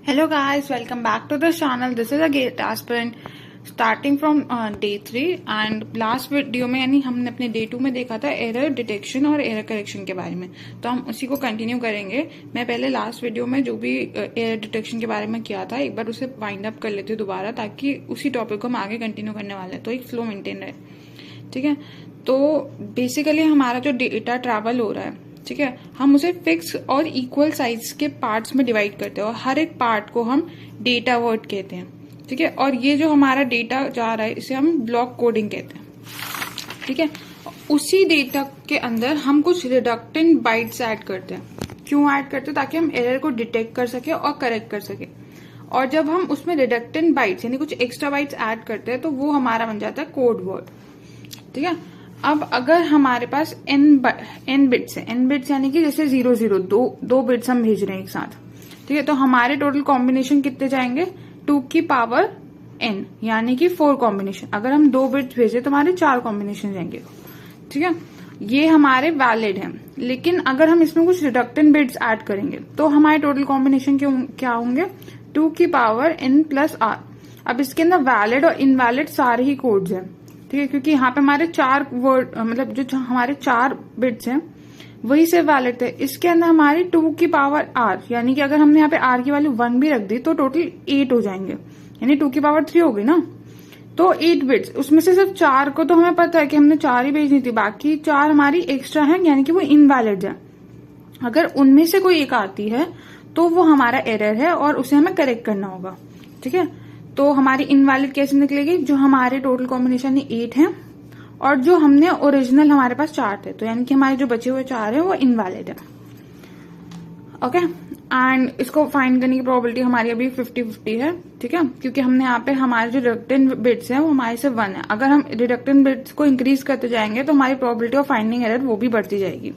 Hello guys, welcome back to the channel. This is a GATE aspirant starting from day 3 and last video में यानी हमने अपने day 2 में देखा था एरर डिटेक्शन और एरर करेक्शन के बारे में, तो हम उसी को कंटिन्यू करेंगे। मैं पहले लास्ट वीडियो में जो भी एरर डिटेक्शन के बारे में किया था एक बार उसे वाइंड अप कर लेते दोबारा, ताकि उसी टॉपिक को हम आगे कंटिन्यू करने वाले हैं, तो एक फ्लो मेंटेन रहे। ठीक है, तो बेसिकली हमारा जो डेटा ट्रैवल हो रहा है, ठीक है, हम उसे फिक्स और इक्वल साइज के पार्ट्स में डिवाइड करते हैं और हर एक पार्ट को हम डेटा वर्ड कहते हैं। ठीक है, और ये जो हमारा डेटा जा रहा है इसे हम ब्लॉक कोडिंग कहते हैं। ठीक है, उसी डेटा के अंदर हम कुछ रिडक्टेंट बाइट्स ऐड करते हैं। क्यों ऐड करते हैं? ताकि हम एरर को डिटेक्ट कर सके और करेक्ट कर सके। और जब हम उसमें रिडक्टेंट बाइट्स यानी कुछ एक्स्ट्रा बाइट्स ऐड करते हैं तो वो हमारा बन जाता है कोड वर्ड। ठीक है, अब अगर हमारे पास n बिट्स है, n बिट्स यानी कि जैसे 0 दो बिट्स हम भेज रहे हैं एक साथ, ठीक है, तो हमारे टोटल कॉम्बिनेशन कितने जाएंगे? 2 की पावर n यानी कि 4 कॉम्बिनेशन। अगर हम 2 बिट्स भेजे तो हमारे 4 कॉम्बिनेशन जाएंगे। ठीक है, ये हमारे वैलिड है। लेकिन अगर हम इसमें कुछ रिडक्टेंट बिट्स ऐड करेंगे तो हमारे टोटल कॉम्बिनेशन क्या होंगे? 2 की पावर n प्लस r। अब इसके अंदर वैलिड और इनवैलिड सारे ही कोड्स हैं। ठीक है, क्योंकि यहाँ पे हमारे 4 वर्ड मतलब जो हमारे 4 बिट्स हैं वही से वैलिड थे। इसके अंदर हमारी 2 की पावर r यानी कि अगर हमने यहाँ पे r की वैल्यू 1 भी रख दी तो टोटल 8 हो जाएंगे, यानी 2 की पावर 3 होगी ना, तो 8 बिट्स। उसमें से सिर्फ 4 को तो हमें पता है कि हमने 4 ही भेजनी थी, बाकी 4 हमारी एक्स्ट्रा है यानी कि वो इनवैलिड है। अगर उनमें से कोई एक आती है तो वो हमारा एरर है और उसे हमें करेक्ट करना होगा। ठीक है, तो हमारी इनवैलिड कैसे निकलेगी? जो हमारे टोटल कॉम्बिनेशन 8 है और जो हमने ओरिजिनल हमारे पास 4 थे, तो यानी कि हमारे जो बचे हुए 4 है वो इनवैलिड है। ओके, एंड इसको फाइंड करने की प्रोबेबिलिटी हमारी अभी 50-50 है। ठीक है, क्योंकि हमने यहाँ पे हमारे जो रिडक्टेंट बिट्स है वो हमारे से 1 है। अगर हम रिडक्टेंट बिट्स को इंक्रीज करते जाएंगे तो हमारी प्रोबेबिलिटी ऑफ फाइंडिंग एरर वो भी बढ़ती जाएगी।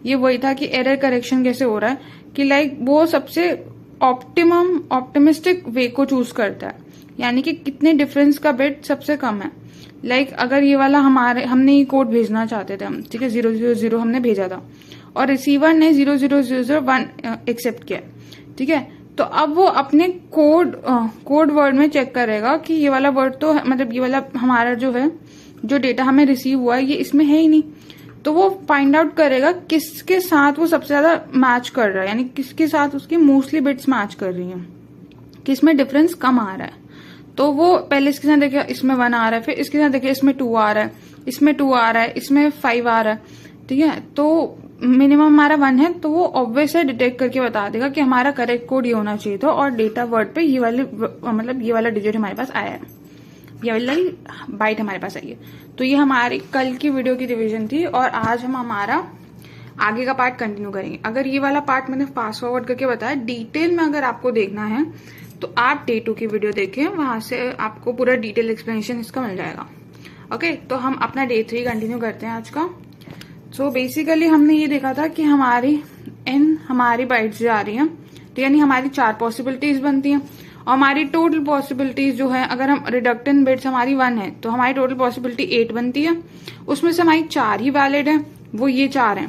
ये वही था कि एरर करेक्शन कैसे हो रहा है कि लाइक वो सबसे ऑप्टिमिस्टिक वे को चूज करता है, यानी कि कितने डिफरेंस का बिट सबसे कम है। लाइक अगर ये वाला हमने ये कोड भेजना चाहते थे हम, ठीक है, 000 हमने भेजा था और रिसीवर ने 00001 एक्सेप्ट किया। ठीक है, तो अब वो अपने कोड वर्ड में चेक करेगा कि ये वाला वर्ड तो मतलब ये वाला हमारा जो है जो डेटा हमें रिसीव हुआ है ये इसमें है ही नहीं, तो वो फाइंड आउट करेगा किसके साथ वो सबसे ज्यादा मैच कर रहा है, यानी किसके साथ उसकी मोस्टली बिट्स मैच कर रही हैं, किसमें डिफरेंस कम आ रहा है। तो वो पहले इसके साथ देखिए इसमें 1 आ रहा है, फिर इसके साथ देखिए इसमें 2 आ रहा है, इसमें 2 आ रहा है, इसमें 5 आ रहा है। ठीक है, तो मिनिमम हमारा 1 है, तो वो ऑब्वियस है डिटेक्ट करके बता देगा कि हमारा करेक्ट कोड ये होना चाहिए था और डेटा वर्ड पे ये वाला डिजिट हमारे पास आया है, ये वाली बाइट हमारे पास आई है। तो ये हमारी कल की वीडियो की रिवीजन थी और आज हम हमारा आगे का पार्ट कंटिन्यू करेंगे। अगर ये वाला पार्ट मैंने फास्ट फॉरवर्ड करके बताया, डिटेल में अगर आपको देखना है तो आप डे 2 की वीडियो देखें, वहां से आपको पूरा डिटेल एक्सप्लेनेशन इसका मिल जाएगा। ओके, तो हम अपना डे 3 कंटिन्यू करते हैं आज का। सो बेसिकली हमने ये देखा था कि हमारी बाइट्स जा रही हैं, तो यानी हमारी 4 पॉसिबिलिटीज बनती हैं और हमारी टोटल पॉसिबिलिटीज जो है, अगर हम रिडक्टेंट बिट्स हमारी 1 है तो हमारी टोटल पॉसिबिलिटी 8 बनती है। उसमें से हमारी 4 ही वैलिड है, वो ये 4 है,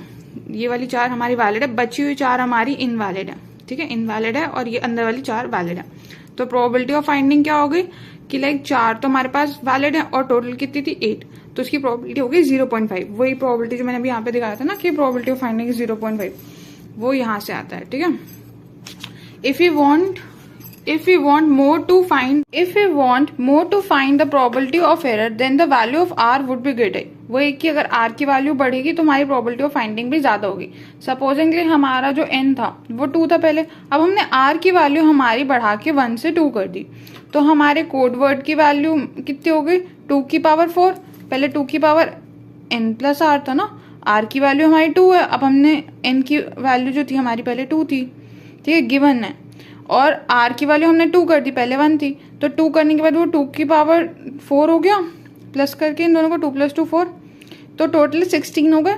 ये वाली 4 हमारी वैलिड है, बची हुई 4 हमारी इनवैलिड है। ठीक है, इनवैलिड है और ये अंदर वाली 4 वैलिड है। तो प्रोबेबिलिटी ऑफ फाइंडिंग क्या होगी कि लाइक 4 तो हमारे पास वैलिड है और टोटल कितनी थी 8, तो इसकी प्रोबेबिलिटी होगी 0.5। वही प्रोबेबिलिटी जो मैंने अभी यहाँ पे दिखाया था ना कि प्रोबेबिलिटी ऑफ फाइंडिंग 0.5, वो यहाँ से आता है। ठीक है, if we want more to find the probability of error, then the value of r would be greater। वो एक कि अगर r की वैल्यू बढ़ेगी तो हमारी प्रोबेबिलिटी ऑफ फाइंडिंग भी ज्यादा होगी। सपोजिंगली हमारा जो n था वो 2 था पहले, अब हमने r की वैल्यू हमारी बढ़ा के 1 से 2 कर दी, तो हमारे कोड वर्ड की वैल्यू कितनी हो गई? 2 की पावर 4। पहले 2 की पावर n प्लस r था ना, r की वैल्यू हमारी 2 है, अब हमने n की वैल्यू जो थी हमारी पहले 2 थी, ठीक है, गिवन है, और r की वैल्यू हमने 2 कर दी, पहले 1 थी, तो 2 करने के बाद वो 2 की पावर 4 हो गया, प्लस करके इन दोनों को 2 + 2 4, तो टोटल 16 हो गए।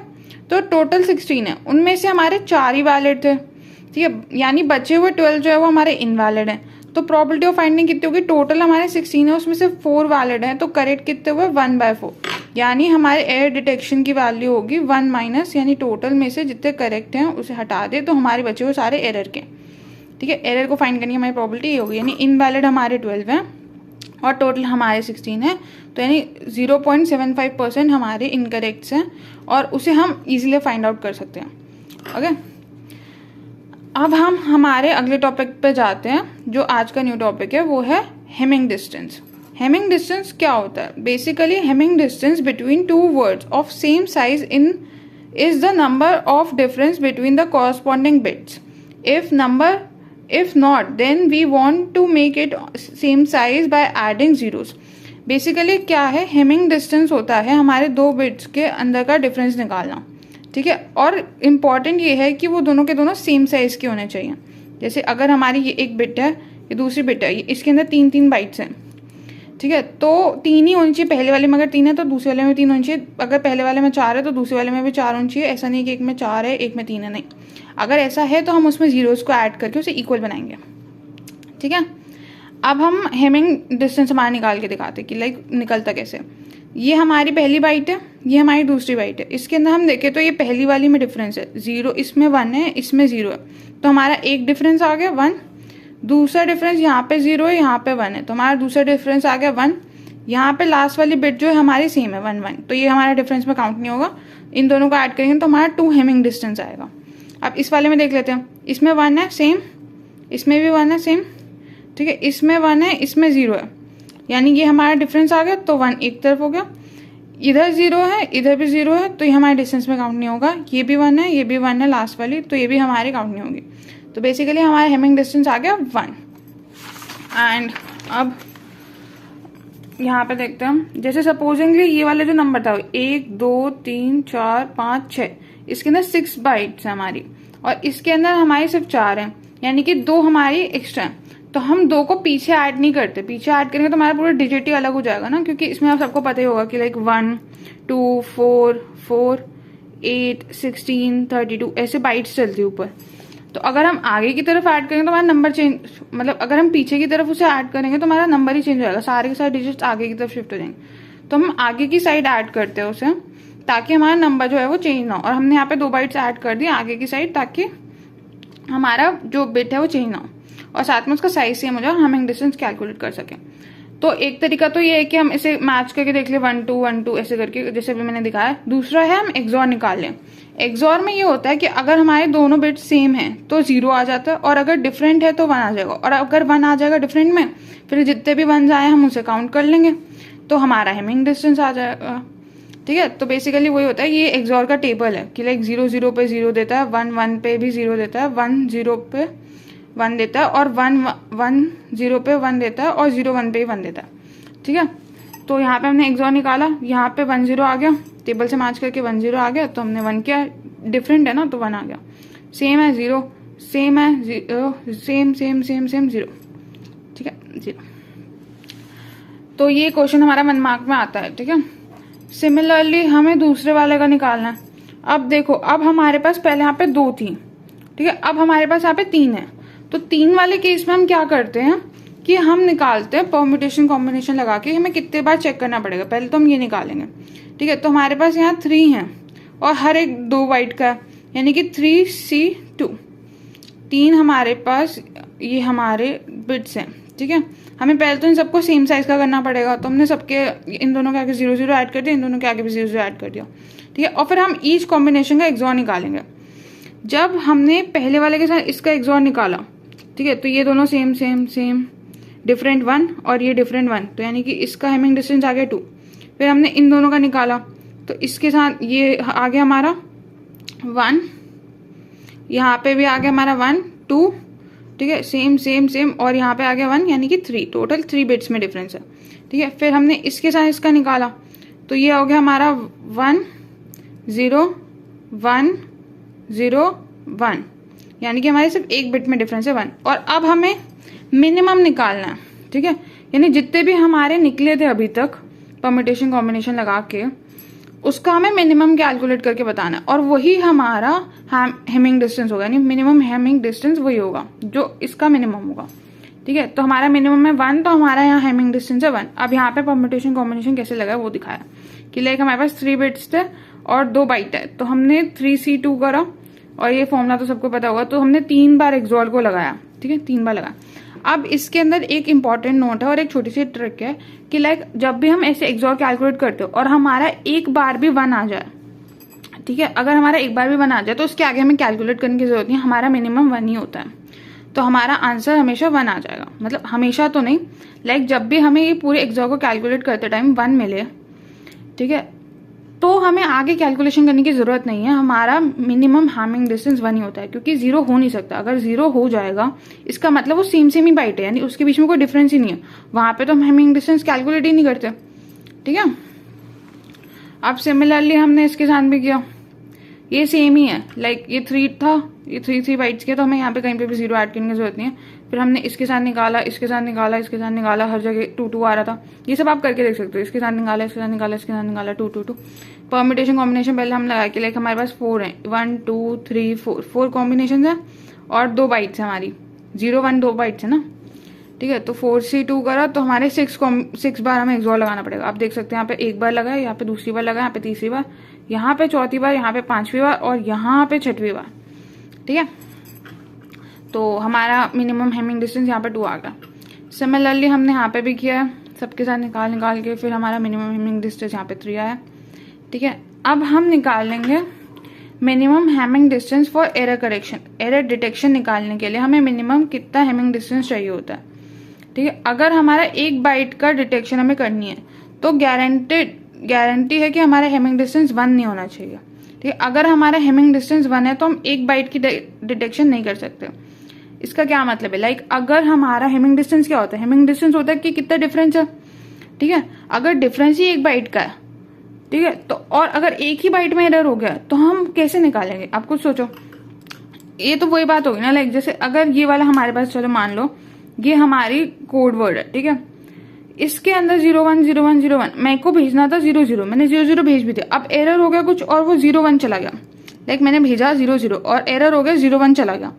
तो टोटल 16 है, उनमें से हमारे 4 ही वैलिड थे। ठीक है, यानी बचे हुए 12 जो है वो हमारे इनवैलिड है। तो प्रोबेबिलिटी ऑफ फाइंडिंग कितनी होगी? टोटल हमारे 16 है, उसमें से 4 वैलिड है, तो करेक्ट कितने हुए? 1/4, यानी हमारे एरर डिटेक्शन की वैल्यू होगी 1 माइनस, यानी टोटल में से जितने करेक्ट हैं उसे हटा दे तो हमारे बचे हुए सारे एरर के। ठीक है। एरर को फाइंड करनी हमारी प्रोबेबिलिटी ये होगी, यानी इनवैलिड हमारे 12 हैं और टोटल हमारे 16 है, तो यानी 0.75% हमारे इनकरेक्ट्स हैं और उसे हम इजीली फाइंड आउट कर सकते हैं। ओके, अब हम हमारे अगले टॉपिक पे जाते हैं, जो आज का न्यू टॉपिक है, वो है हेमिंग डिस्टेंस। हेमिंग डिस्टेंस क्या होता है? Basically hamming distance between two words of same size in is the number of difference between the corresponding bits. If not, then we want to make it same size by adding zeros. Basically क्या है? Hamming distance होता है हमारे दो bits के अंदर का difference निकालना, ठीक है। और इम्पॉर्टेंट ये है कि वो दोनों के दोनों सेम साइज के होने चाहिए। जैसे अगर हमारी ये एक बिट है, ये दूसरी बिट है, इसके अंदर 3 बाइट्स हैं, ठीक है, तो 3 ही होनी चाहिए। पहले वाले में अगर 3 है तो दूसरे वाले में 3 होनी चाहिए। अगर पहले वाले में 4 है तो दूसरे वाले में भी 4 होनी चाहिए। ऐसा नहीं कि एक में 4 है एक में 3 है, नहीं। अगर ऐसा है तो हम उसमें जीरोस को ऐड करके उसे इक्वल बनाएंगे, ठीक है। अब हम हेमिंग डिस्टेंस हमारा निकाल के दिखाते हैं कि लाइक निकलता कैसे। ये हमारी पहली बाइट है, ये हमारी दूसरी बाइट है। इसके अंदर हम देखें तो ये पहली वाली में डिफरेंस है 0, इसमें 1 है, इसमें 0 है, तो हमारा एक डिफरेंस आ गया 1। दूसरा डिफरेंस यहाँ पे 0 है, यहाँ पे 1 है, तो हमारा दूसरा डिफरेंस आ गया 1। यहाँ पे लास्ट वाली बिट जो है हमारी सेम है 1 1, तो ये हमारा डिफरेंस में काउंट नहीं होगा। इन दोनों को ऐड करेंगे तो हमारा 2 हेमिंग डिस्टेंस आएगा। अब इस वाले में देख लेते हैं, इसमें 1 है सेम, इसमें भी 1 है सेम, ठीक है। इसमें 1 है, इसमें 0 है, यानी ये हमारा डिफरेंस आ गया, तो 1 एक तरफ हो गया। इधर 0 है, इधर भी 0 है, तो ये हमारे डिस्टेंस में काउंट नहीं होगा। ये भी 1 है, ये भी 1 है लास्ट वाली, तो ये भी हमारे काउंट नहीं होगी। तो बेसिकली हमारा हेमिंग डिस्टेंस आ गया 1। एंड अब यहाँ पे देखते हैं हम, जैसे सपोजिंगली ये वाले जो नंबर था 1 2 3 4 5 6, इसके अंदर 6 बाइट्स है हमारी, और इसके अंदर हमारी सिर्फ 4 है, यानी कि 2 हमारी एक्स्ट्रा है। तो हम 2 को पीछे ऐड नहीं करते, पीछे ऐड करेंगे तो हमारा पूरा डिजिट ही अलग हो जाएगा ना, क्योंकि इसमें आप सबको पता ही होगा कि लाइक 1 2 4 4 8 16 32 ऐसे बाइट्स चलती है ऊपर। तो अगर हम आगे की तरफ ऐड करेंगे तो हमारा नंबर चेंज, मतलब अगर हम पीछे की तरफ उसे ऐड करेंगे तो हमारा नंबर ही चेंज हो जाएगा, सारे के सारे डिजिट्स आगे की तरफ शिफ्ट हो जाएंगे। तो हम आगे की साइड ऐड करते हैं उसे, ताकि हमारा नंबर जो है वो चेंज ना हो। और हमने यहाँ पे 2 बाइट्स ऐड कर दी आगे की साइड, ताकि हमारा जो बिट है वो चेंज ना हो और साथ में उसका साइज सेम हो जाए, हम डिस्टेंस कैलकुलेट कर सकें। तो एक तरीका तो ये है कि हम इसे मैच करके देख ले 1 2 1 2 ऐसे करके, जैसे भी मैंने दिखाया। दूसरा है हम एक्सॉर निकाल लें। एक्सॉर में ये होता है कि अगर हमारे दोनों बिट सेम है तो 0 आ जाता है, और अगर डिफरेंट है तो 1 आ जाएगा, और अगर 1 आ जाएगा डिफरेंट में, फिर जितने भी 1 आए हम उसे काउंट कर लेंगे, तो हमारा हेमिंग डिस्टेंस आ जाएगा, ठीक है। तो बेसिकली वही होता है, ये एक्सॉर का टेबल है कि लाइक 0 0 पे 0 देता है, 1 1 पे भी 0 देता है, 1 0 पे 1 देता है, और 1 1 0 पे 1 देता है, और 0 1 पे 1 देता है, ठीक है। तो यहाँ पे हमने एक्सॉर निकाला, यहाँ पे 1 0 आ गया, टेबल से मैच करके 1 0 आ गया, तो हमने 1 किया, डिफरेंट है ना तो 1 आ गया। सेम है 0, सेम है 0, सेम सेम सेम सेम 0, ठीक है 0। तो ये क्वेश्चन हमारा मन मार्क में आता है, ठीक है। सिमिलरली हमें दूसरे वाले का निकालना है। अब देखो, अब हमारे पास पहले यहाँ पे 2 थी, ठीक है, अब हमारे पास यहाँ पे 3 है। तो 3 वाले केस में हम क्या करते हैं कि हम निकालते हैं परम्यूटेशन कॉम्बिनेशन लगा के। हमें कितने बार चेक करना पड़ेगा, पहले तो हम ये निकालेंगे, ठीक है। तो हमारे पास यहाँ 3 है और हर एक 2 बाइट का, यानी कि 3C2, 3 हमारे पास ये हमारे बिट्स हैं, ठीक है। हमें पहले तो इन सबको सेम साइज का करना पड़ेगा, तो हमने सबके इन दोनों के आगे 0 0 ऐड कर दिया, इन दोनों के आगे भी 0 0 ऐड कर दिया, ठीक है। और फिर हम ईच कॉम्बिनेशन का एक्सॉर निकालेंगे। जब हमने पहले वाले के साथ इसका एक्सॉर निकाला, ठीक है, तो ये दोनों सेम सेम सेम, डिफरेंट 1 और ये डिफरेंट 1, तो यानी कि इसका हेमिंग डिस्टेंस आ गया 2। फिर हमने इन दोनों का निकाला, तो इसके साथ ये आ गया हमारा 1, यहाँ पे भी आ गया हमारा 1 2, ठीक है, सेम सेम सेम, और यहाँ पे आ गया 1, यानी कि 3, टोटल 3 बिट्स में डिफरेंस है, ठीक है। फिर हमने इसके साथ इसका निकाला, तो ये हो गया हमारा 1 0 1 0 1, यानी कि हमारे सिर्फ एक बिट में डिफरेंस है 1। और अब हमें मिनिमम निकालना है, ठीक है, यानी जितने भी हमारे निकले थे अभी तक परम्यूटेशन कॉम्बिनेशन लगा के, उसका हमें मिनिमम कैलकुलेट करके बताना है, और वही हमारा हेमिंग डिस्टेंस होगा, यानी मिनिमम हेमिंग डिस्टेंस वही होगा जो इसका मिनिमम होगा, ठीक है। तो हमारा मिनिमम है 1, तो हमारा यहाँ हेमिंग डिस्टेंस है 1। अब यहाँ पे परम्यूटेशन कॉम्बिनेशन कैसे लगा वो दिखाया कि लाइक हमारे पास 3 बिट्स थे और 2 बाइट है, तो हमने 3C2 करा, और ये फॉर्मूला तो सबको पता होगा, तो हमने 3 बार एक्सॉर को लगाया, ठीक है, 3 बार लगा। अब इसके अंदर एक इंपॉर्टेंट नोट है और एक छोटी सी ट्रिक है कि लाइक जब भी हम ऐसे एक्सॉर कैलकुलेट करते हो और हमारा एक बार भी 1 आ जाए, ठीक है, अगर हमारा एक बार भी 1 आ जाए तो उसके आगे हमें कैलकुलेट करने की जरूरत नहीं, हमारा मिनिमम 1 ही होता है, तो हमारा आंसर हमेशा 1 आ जाएगा। मतलब हमेशा तो नहीं, लाइक जब भी हमें ये पूरे एक्सॉर को कैलकुलेट करते टाइम 1 मिले, ठीक है, तो हमें आगे कैलकुलेशन करने की जरूरत नहीं है, हमारा मिनिमम हैमिंग डिस्टेंस 1 ही होता है, क्योंकि 0 हो नहीं सकता। अगर 0 हो जाएगा इसका मतलब वो सेम ही बाइट है, यानी उसके बीच में कोई डिफरेंस ही नहीं है, वहां पे तो हम हैमिंग डिस्टेंस कैलकुलेट ही नहीं करते, ठीक है। अब सिमिलरली हमने इसके साथ भी किया, ये सेम ही है, लाइक ये 3 था, ये 3 बाइट्स के, तो हमें यहाँ पे कहीं पे भी 0 ऐड करने की जरूरत नहीं है। फिर हमने इसके साथ निकाला, इसके साथ निकाला, इसके साथ निकाला, हर जगह 2 आ रहा था, ये सब आप करके देख सकते हो। इसके साथ निकाला, इसके साथ निकाला, इसके साथ निकाला, 2 परम्यूटेशन कॉम्बिनेशन पहले हम लगा के, लाइक हमारे पास 4 है, 1 2 3 4 कॉम्बिनेशन है और 2 बाइट्स है हमारी, 0 1 2 बाइट्स है ना, ठीक है। तो 4 से 2 करा तो हमारे 6 बार हमें एक्सॉर लगाना पड़ेगा। आप देख सकते हैं यहाँ पे एक बार लगा, यहाँ पे दूसरी बार लगा, यहाँ पे तीसरी बार, यहाँ पे चौथी बार, यहाँ पे 5वीं बार और यहाँ पे 6वीं बार, ठीक है। तो हमारा मिनिमम हैमिंग डिस्टेंस यहाँ पे 2 आ गया। सिमिलरली हमने यहाँ पे भी किया है, सबके साथ निकाल के फिर हमारा मिनिमम हैमिंग डिस्टेंस यहाँ पे 3 आया, ठीक है। अब हम निकाल लेंगे minimum Hamming distance for error correction. Error detection निकालने के लिए हमें मिनिमम कितना हैमिंग डिस्टेंस चाहिए होता है, ठीक है। अगर हमारा 1 बाइट का डिटेक्शन हमें करनी है तो गारंटी है कि हमारा हैमिंग डिस्टेंस 1 नहीं होना चाहिए, ठीक है। अगर हमारा हैमिंग डिस्टेंस 1 है तो हम 1 बाइट की डिटेक्शन नहीं कर सकते। इसका क्या मतलब है, लाइक अगर हमारा हैमिंग डिस्टेंस क्या होता है, हैमिंग डिस्टेंस होता है कि कितना डिफरेंस है, ठीक है। अगर डिफरेंस ही 1 बाइट का है, ठीक है, तो और अगर एक ही बाइट में एरर हो गया तो हम कैसे निकालेंगे, आप कुछ सोचो। ये तो वही बात होगी ना, लाइक जैसे अगर ये वाला हमारे पास, चलो मान लो ये हमारी कोड वर्ड है, ठीक है, इसके अंदर 0 1 0 1 0 1 मेरे को भेजना था 0 0, मैंने 0 0 भेज भी दिया। अब एरर हो गया कुछ और वो 0 1 चला गया, लाइक मैंने भेजा 0 0 और एरर हो गया 0 1 चला गया।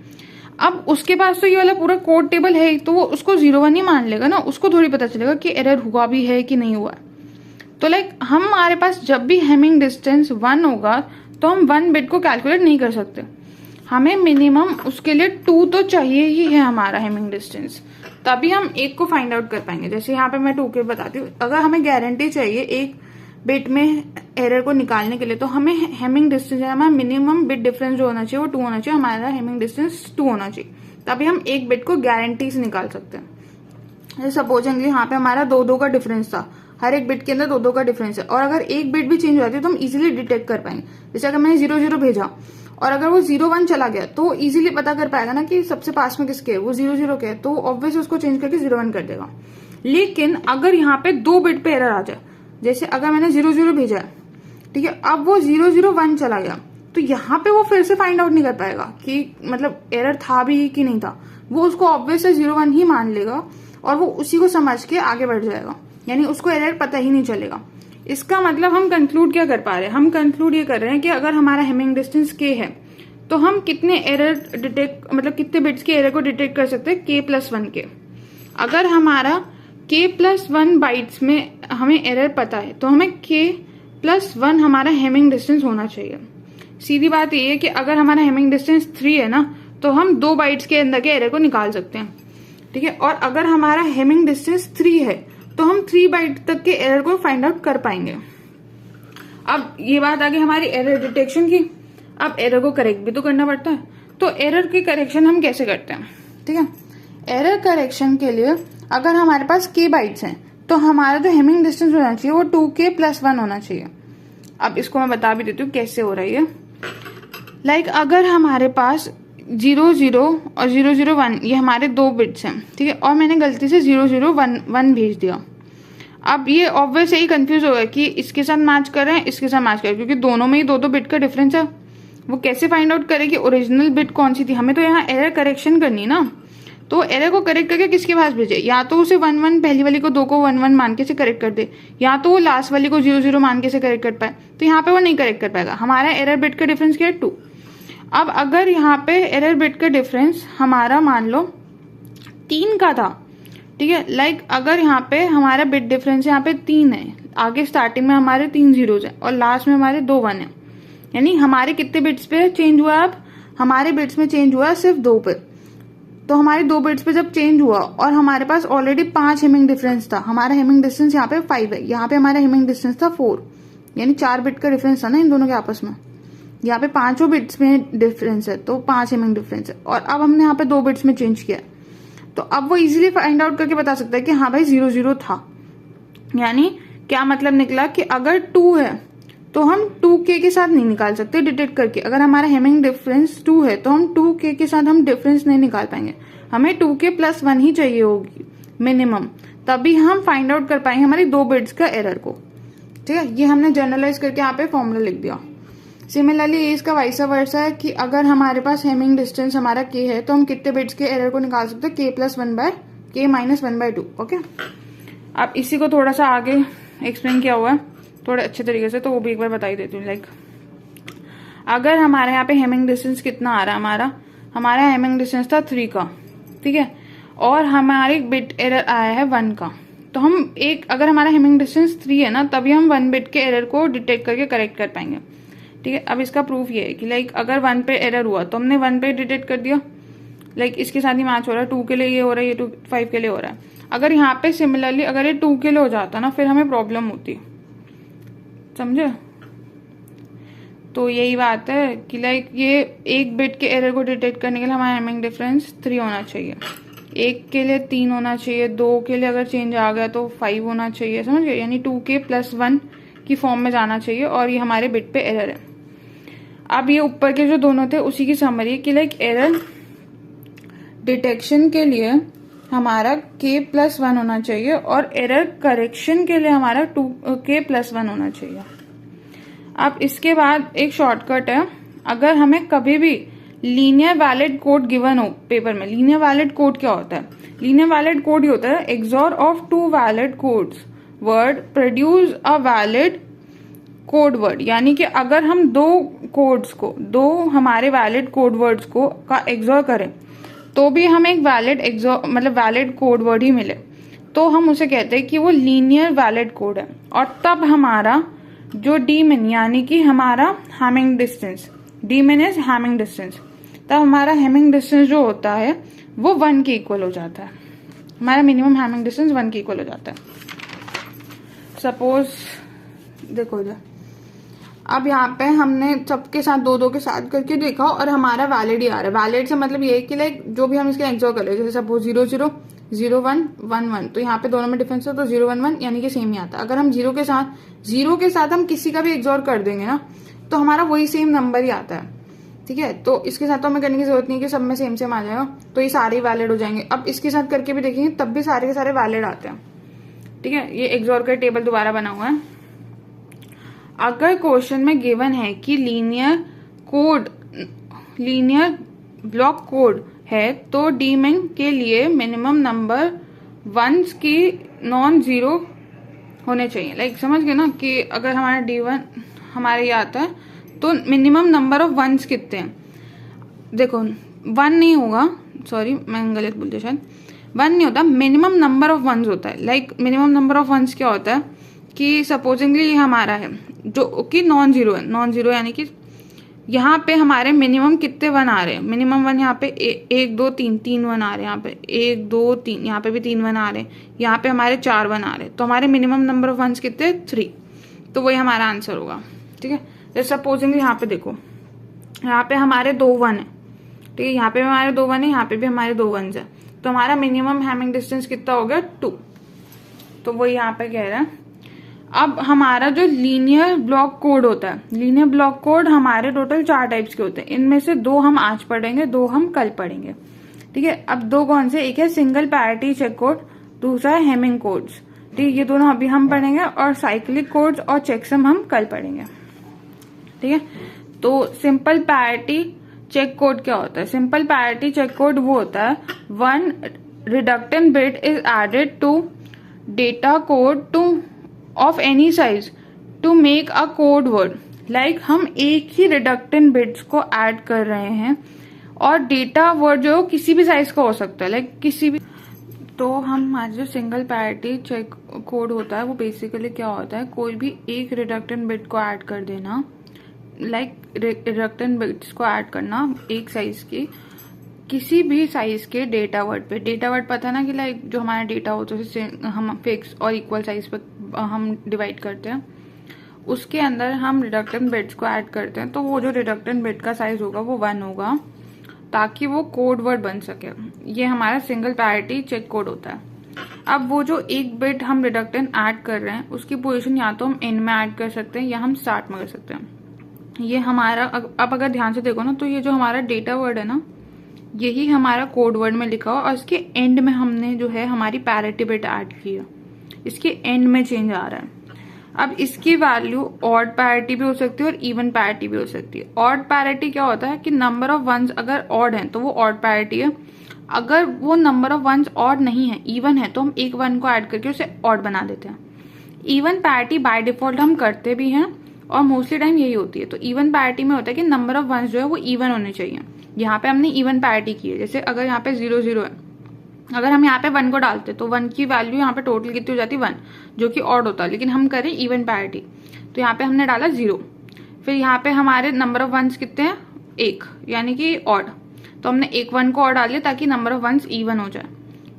अब उसके पास तो ये वाला पूरा कोड टेबल है, तो वो उसको 0 1 ही मान लेगा ना, उसको थोड़ी पता चलेगा कि एरर हुआ भी है कि नहीं हुआ। तो लाइक हमारे पास जब भी हैमिंग डिस्टेंस 1 होगा तो हम 1 बिट को कैलकुलेट नहीं कर सकते, हमें मिनिमम उसके लिए 2 तो चाहिए ही है हमारा हैमिंग डिस्टेंस, तभी हम 1 को फाइंड आउट कर पाएंगे। जैसे यहाँ पे मैं 2 के बताती हूँ, अगर हमें गारंटी चाहिए 1 बिट में एरर को निकालने के लिए तो हमें हैमिंग डिस्टेंस, हमारा मिनिमम बिट डिफरेंस जो होना चाहिए वो 2 होना चाहिए, हमारा हैमिंग डिस्टेंस 2 होना चाहिए, तभी हम 1 बिट को गारंटी से निकाल सकते हैं। सपोजिंगली यहाँ पे हमारा 2 2 का डिफरेंस था, हर एक बिट के अंदर 2 2 का डिफरेंस है, और अगर एक बिट भी चेंज हो जाती है तो हम इजीली डिटेक्ट कर पाएंगे। जैसे अगर मैंने 0 0 भेजा और अगर वो 0 1 चला गया तो इजीली पता कर पाएगा ना कि सबसे पास में किसके है, वो 0 0 के है, तो ऑब्वियस उसको चेंज करके 0 1 कर देगा। लेकिन अगर यहाँ पे 2 बिट पे एरर आ जाए, जैसे अगर मैंने 0 0 भेजा, ठीक है, अब वो 0 0 1 चला गया, तो यहाँ पे वो फिर से फाइंड आउट नहीं कर पाएगा कि मतलब एरर था भी कि नहीं था, वो उसको ऑब्वियस 0 1 ही मान लेगा और वो उसी को समझ के आगे बढ़ जाएगा, यानी उसको एरर पता ही नहीं चलेगा। इसका मतलब हम कंक्लूड क्या कर पा रहे हैं, हम कंक्लूड ये कर रहे हैं कि अगर हमारा हैमिंग डिस्टेंस k है तो हम कितने एरर डिटेक्ट, मतलब कितने बिट्स के एरर को डिटेक्ट कर सकते हैं, k+1 के। अगर हमारा k+1 बाइट्स में हमें एरर पता है तो हमें k+1 हमारा हैमिंग डिस्टेंस होना चाहिए। सीधी बात ये है कि अगर हमारा हैमिंग डिस्टेंस 3 है ना तो हम 2 बाइट्स के अंदर के एरर को निकाल सकते हैं, ठीक है। और अगर हमारा हैमिंग डिस्टेंस 3 है तो हम 3 बाइट तक के एरर को फाइंड आउट कर पाएंगे। अब ये बात आ गई हमारी एरर डिटेक्शन की। अब एरर को करेक्ट भी तो करना पड़ता है, तो एरर की करेक्शन हम कैसे करते हैं, ठीक है। एरर करेक्शन के लिए अगर हमारे पास k बाइट्स हैं तो हमारा जो हैमिंग डिस्टेंस होना चाहिए वो 2k+1 होना चाहिए। अब इसको मैं बता भी देती हूँ कैसे हो रही है। लाइक अगर हमारे पास 0 0 और 0 0 1 ये हमारे 2 बिट्स हैं, ठीक है, और मैंने गलती से 0 0 1 1 भेज दिया। अब ये ऑब्वियस यही कंफ्यूज होगा कि इसके साथ मैच कर रहे हैं, इसके साथ मैच कर रहे हैं, क्योंकि दोनों में ही 2 बिट का डिफरेंस है। वो कैसे फाइंड आउट करे कि ओरिजिनल बिट कौन सी थी, हमें तो यहाँ एरर करेक्शन करनी ना, तो एरर को करेक्ट करके किसके पास भेजे, या तो उसे 1 1 पहली वाली को 2 को 1 1 मान के से करेक्ट कर दे, या तो वो लास्ट वाली को 0 0 मान के से करेक्ट कर पाए। तो यहाँ पे वो नहीं करेक्ट कर पाएगा, हमारा एरर बिट का डिफरेंस क्या है 2। अब अगर यहाँ पे एरर बिट का डिफरेंस हमारा मान लो 3 का था, ठीक है, लाइक अगर यहाँ पे हमारा बिट डिफरेंस यहाँ पे 3 है, आगे स्टार्टिंग में हमारे 3 जीरोज है और लास्ट में हमारे 2 1 है, यानी हमारे कितने बिट्स पे चेंज हुआ, अब हमारे बिट्स में चेंज हुआ सिर्फ 2 पे। तो हमारे 2 बिट्स पे जब चेंज हुआ और हमारे पास ऑलरेडी 5 हेमिंग डिफरेंस था, हमारा हेमिंग डिस्टेंस यहाँ पे 5 है, यहाँ पे हमारा हेमिंग डिस्टेंस था 4, यानी 4 बिट का डिफरेंस था ना इन दोनों के आपस में। यहाँ पे 5 बिट्स में डिफरेंस है तो 5 हेमिंग डिफरेंस है, और अब हमने यहाँ पे 2 बिट्स में चेंज किया, तो अब वो इजीली फाइंड आउट करके बता सकता है कि हाँ भाई 0 0 था। यानी क्या मतलब निकला कि अगर 2 है तो हम 2k के साथ नहीं निकाल सकते डिटेक्ट करके। अगर हमारा हेमिंग डिफरेंस 2 है तो हम 2k के साथ हम डिफरेंस नहीं निकाल पाएंगे, हमें 2k + 1 ही चाहिए होगी मिनिमम, तभी हम फाइंड आउट कर पाएंगे हमारी 2 बिट्स का एरर को। ठीक है, ये हमने जनरलाइज करके यहाँ पे फॉर्मूला लिख दिया। सिमिलरली इसका वाइस वर्सा है कि अगर हमारे पास हेमिंग डिस्टेंस हमारा k है तो हम कितने बिट्स के एरर को निकाल सकते हैं, k + 1/k-1/2। ओके, अब इसी को थोड़ा सा आगे एक्सप्लेन किया हुआ है थोड़े अच्छे तरीके से, तो वो भी एक बार बता ही देती हूँ। लाइक अगर हमारे यहाँ पे हेमिंग डिस्टेंस कितना आ रहा है, हमारा हेमिंग डिस्टेंस था 3 का, ठीक है, और हमारे बिट एरर आया है 1 का, तो हम अगर हमारा हेमिंग डिस्टेंस 3 है ना, तभी हम 1 बिट के एरर को डिटेक्ट करके करेक्ट कर पाएंगे। ठीक है, अब इसका प्रूफ ये है कि लाइक अगर 1 पे एरर हुआ तो हमने 1 पे डिटेक्ट कर दिया, लाइक इसके साथ ही मैच हो रहा है, 2 के लिए ये हो रहा है, ये 5 के लिए हो रहा है। अगर यहाँ पे सिमिलरली अगर ये 2 के लिए हो जाता ना, फिर हमें प्रॉब्लम होती, समझे। तो यही बात है कि लाइक ये 1 बिट के एरर को डिटेक्ट करने के लिए हमारा हेमिंग डिफरेंस 3 होना चाहिए, 1 के लिए 3 होना चाहिए, 2 के लिए अगर चेंज आ गया तो 5 होना चाहिए, समझ गए, यानी 2k + 1 की फॉर्म में जाना चाहिए, और ये हमारे बिट पे एरर है। अब ये ऊपर के जो दोनों थे उसी की समरी है कि लाइक एरर डिटेक्शन के लिए हमारा k + 1 होना चाहिए और एरर करेक्शन के लिए हमारा 2k + 1 होना चाहिए। अब इसके बाद एक शॉर्टकट है, अगर हमें कभी भी लीनियर वैलिड कोड गिवन हो पेपर में। लीनियर वैलिड कोड क्या होता है? लीनियर वैलिड कोड ही होता है XOR of 2 valid codes word produce a valid code word. यानी कि अगर हम 2 हमारे वैलिड कोड वर्ड्स को का एक्सॉर करें तो भी हमें एक वैलिड वैलिड कोड वर्ड ही मिले, तो हम उसे कहते हैं कि वो लीनियर वैलिड कोड है। और तब हमारा जो डीमिन यानी कि हमारा hamming distance, d min is hamming distance, तब हमारा हैमिंग डिस्टेंस जो होता है वो 1 के इक्वल हो जाता है। हमारा मिनिमम हैमिंग डिस्टेंस 1 के इक्वल हो जाता है। सपोज देखो इधर, अब यहाँ पे हमने सबके साथ 2 के साथ करके देखा और हमारा वैलिड ही आ रहा है। वैलिड से मतलब ये है कि लाइक जो भी हम इसके एक्सॉर कर ले, जैसे सपोज 0 0 0 1 1 1, तो यहाँ पे दोनों में डिफरेंस है तो 0 1 1 यानी कि सेम ही आता है। अगर हम 0 के साथ हम किसी का भी एक्सॉर कर देंगे ना, तो हमारा वही सेम नंबर ही आता है। ठीक है, तो इसके साथ तो हमें करने की जरूरत नहीं कि सब में सेम सेम आ जाएगा, तो ये सारे वैलिड हो जाएंगे। अब इसके साथ करके भी देखेंगे तब भी सारे के सारे वैलिड आते हैं। ठीक है, ये एक्सॉर का टेबल दोबारा बना हुआ है। अगर क्वेश्चन में गिवन है कि लीनियर ब्लॉक कोड है तो डीमिन के लिए मिनिमम नंबर 1s की नॉन जीरो होने चाहिए। लाइक समझ गए ना कि अगर हमारा D1 हमारे ये आता है तो मिनिमम नंबर ऑफ 1s कितने हैं। देखो 1 नहीं होगा, सॉरी मैं गलत बोलती शायद, 1 नहीं होता, मिनिमम नंबर ऑफ 1s होता है। Like minimum number of 1s क्या होता है कि सपोजिंगली ये हमारा है जो कि नॉन जीरो है। नॉन जीरो यानी कि यहाँ पे हमारे मिनिमम कितने 1 आ रहे हैं। मिनिमम 1 यहाँ पे 1 2 3 1 आ रहे हैं, यहाँ पे 1 2 3, यहाँ पे भी 3 1 आ रहे हैं, यहाँ पे हमारे 4 1 आ रहे हैं, तो हमारे मिनिमम नंबर ऑफ 1s कितने 3, तो वही हमारा आंसर होगा। ठीक है, जैसे सपोजिंगली यहाँ पे देखो, यहाँ पे हमारे 2 1 है, ठीक है, यहाँ पे भी हमारे 2 1 है, यहाँ पे भी हमारे 2 1s है, तो हमारा मिनिमम हैमिंग डिस्टेंस कितना हो गया 2, तो वो यहाँ पे कह रहा है। अब हमारा जो लीनियर ब्लॉक कोड होता है, लीनियर ब्लॉक कोड हमारे टोटल 4 टाइप्स के होते हैं, इनमें से 2 हम आज पढ़ेंगे, 2 हम कल पढ़ेंगे। ठीक है, अब 2 कौन से, एक है सिंगल पैरिटी चेक कोड, दूसरा है हेमिंग कोड्स। ठीक है, ये दोनों अभी हम पढ़ेंगे, और साइक्लिक कोड्स और चेकसम हम कल पढ़ेंगे। ठीक है, तो सिंपल पैरिटी चेक कोड क्या होता है? सिंपल पैरिटी चेक कोड वो होता है 1 redundant bit is added to data code of any size to make a code word. Like हम एक ही रिडक्टेंट बिट्स को ऐड कर रहे हैं, और डेटा वर्ड जो किसी भी साइज का हो सकता है, लाइक किसी भी। तो हमारे जो सिंगल पैरिटी चेक कोड होता है वो बेसिकली क्या होता है, कोई भी एक रिडक्टेंट बिट को ऐड कर देना, लाइक रिडक्टेंट बिट्स को ऐड करना एक साइज की, किसी भी साइज के डेटा वर्ड पे, डेटा वर्ड पता ना कि लाइक जो हमारा डेटा हो तो उससे हम फिक्स और इक्वल साइज पे हम डिवाइड करते हैं, उसके अंदर हम रिडक्टेंट बिट्स को ऐड करते हैं। तो वो जो रिडक्टेंट बिट का साइज होगा वो 1 होगा, ताकि वो कोड वर्ड बन सके। ये हमारा सिंगल पैरिटी चेक कोड होता है। अब वो जो एक बिट हम रिडक्टेंट ऐड कर रहे हैं उसकी पोजीशन या तो हम एंड में ऐड कर सकते हैं या हम स्टार्ट में कर सकते हैं। ये हमारा अब अगर ध्यान से देखो ना, तो ये जो हमारा डेटा वर्ड है ना, यही हमारा कोड वर्ड में लिखा हुआ, और इसके एंड में हमने जो है हमारी पैरिटी बिट ऐड की है, इसके एंड में चेंज आ रहा है। अब इसकी वैल्यू ऑड पैरिटी भी हो सकती है और इवन पैरिटी भी हो सकती है। ऑड पैरिटी क्या होता है कि नंबर ऑफ वंस अगर ऑड है तो वो ऑड पैरिटी है, अगर वो नंबर ऑफ वंस ऑड नहीं है, इवन है, तो हम एक वन को ऐड करके उसे ऑड बना देते हैं। इवन पैरिटी बाय डिफॉल्ट हम करते भी हैं और मोस्टली टाइम यही होती है। तो इवन पैरिटी में होता है कि नंबर ऑफ वंस जो है वो इवन होने चाहिए। यहाँ पे हमने इवन पैरिटी की है, जैसे अगर यहाँ पे 0 0 है, अगर हम यहाँ पे 1 को डालते तो 1 की वैल्यू यहाँ पे टोटल कितनी हो जाती है 1, जो कि ऑड होता है। लेकिन हम करें इवन पैरिटी, तो यहाँ पे हमने डाला 0, फिर यहाँ पे हमारे नंबर ऑफ वंस कितने हैं 1, यानी कि ऑड, तो हमने एक 1 को और डाल दिया ताकि नंबर ऑफ वंस इवन हो जाए।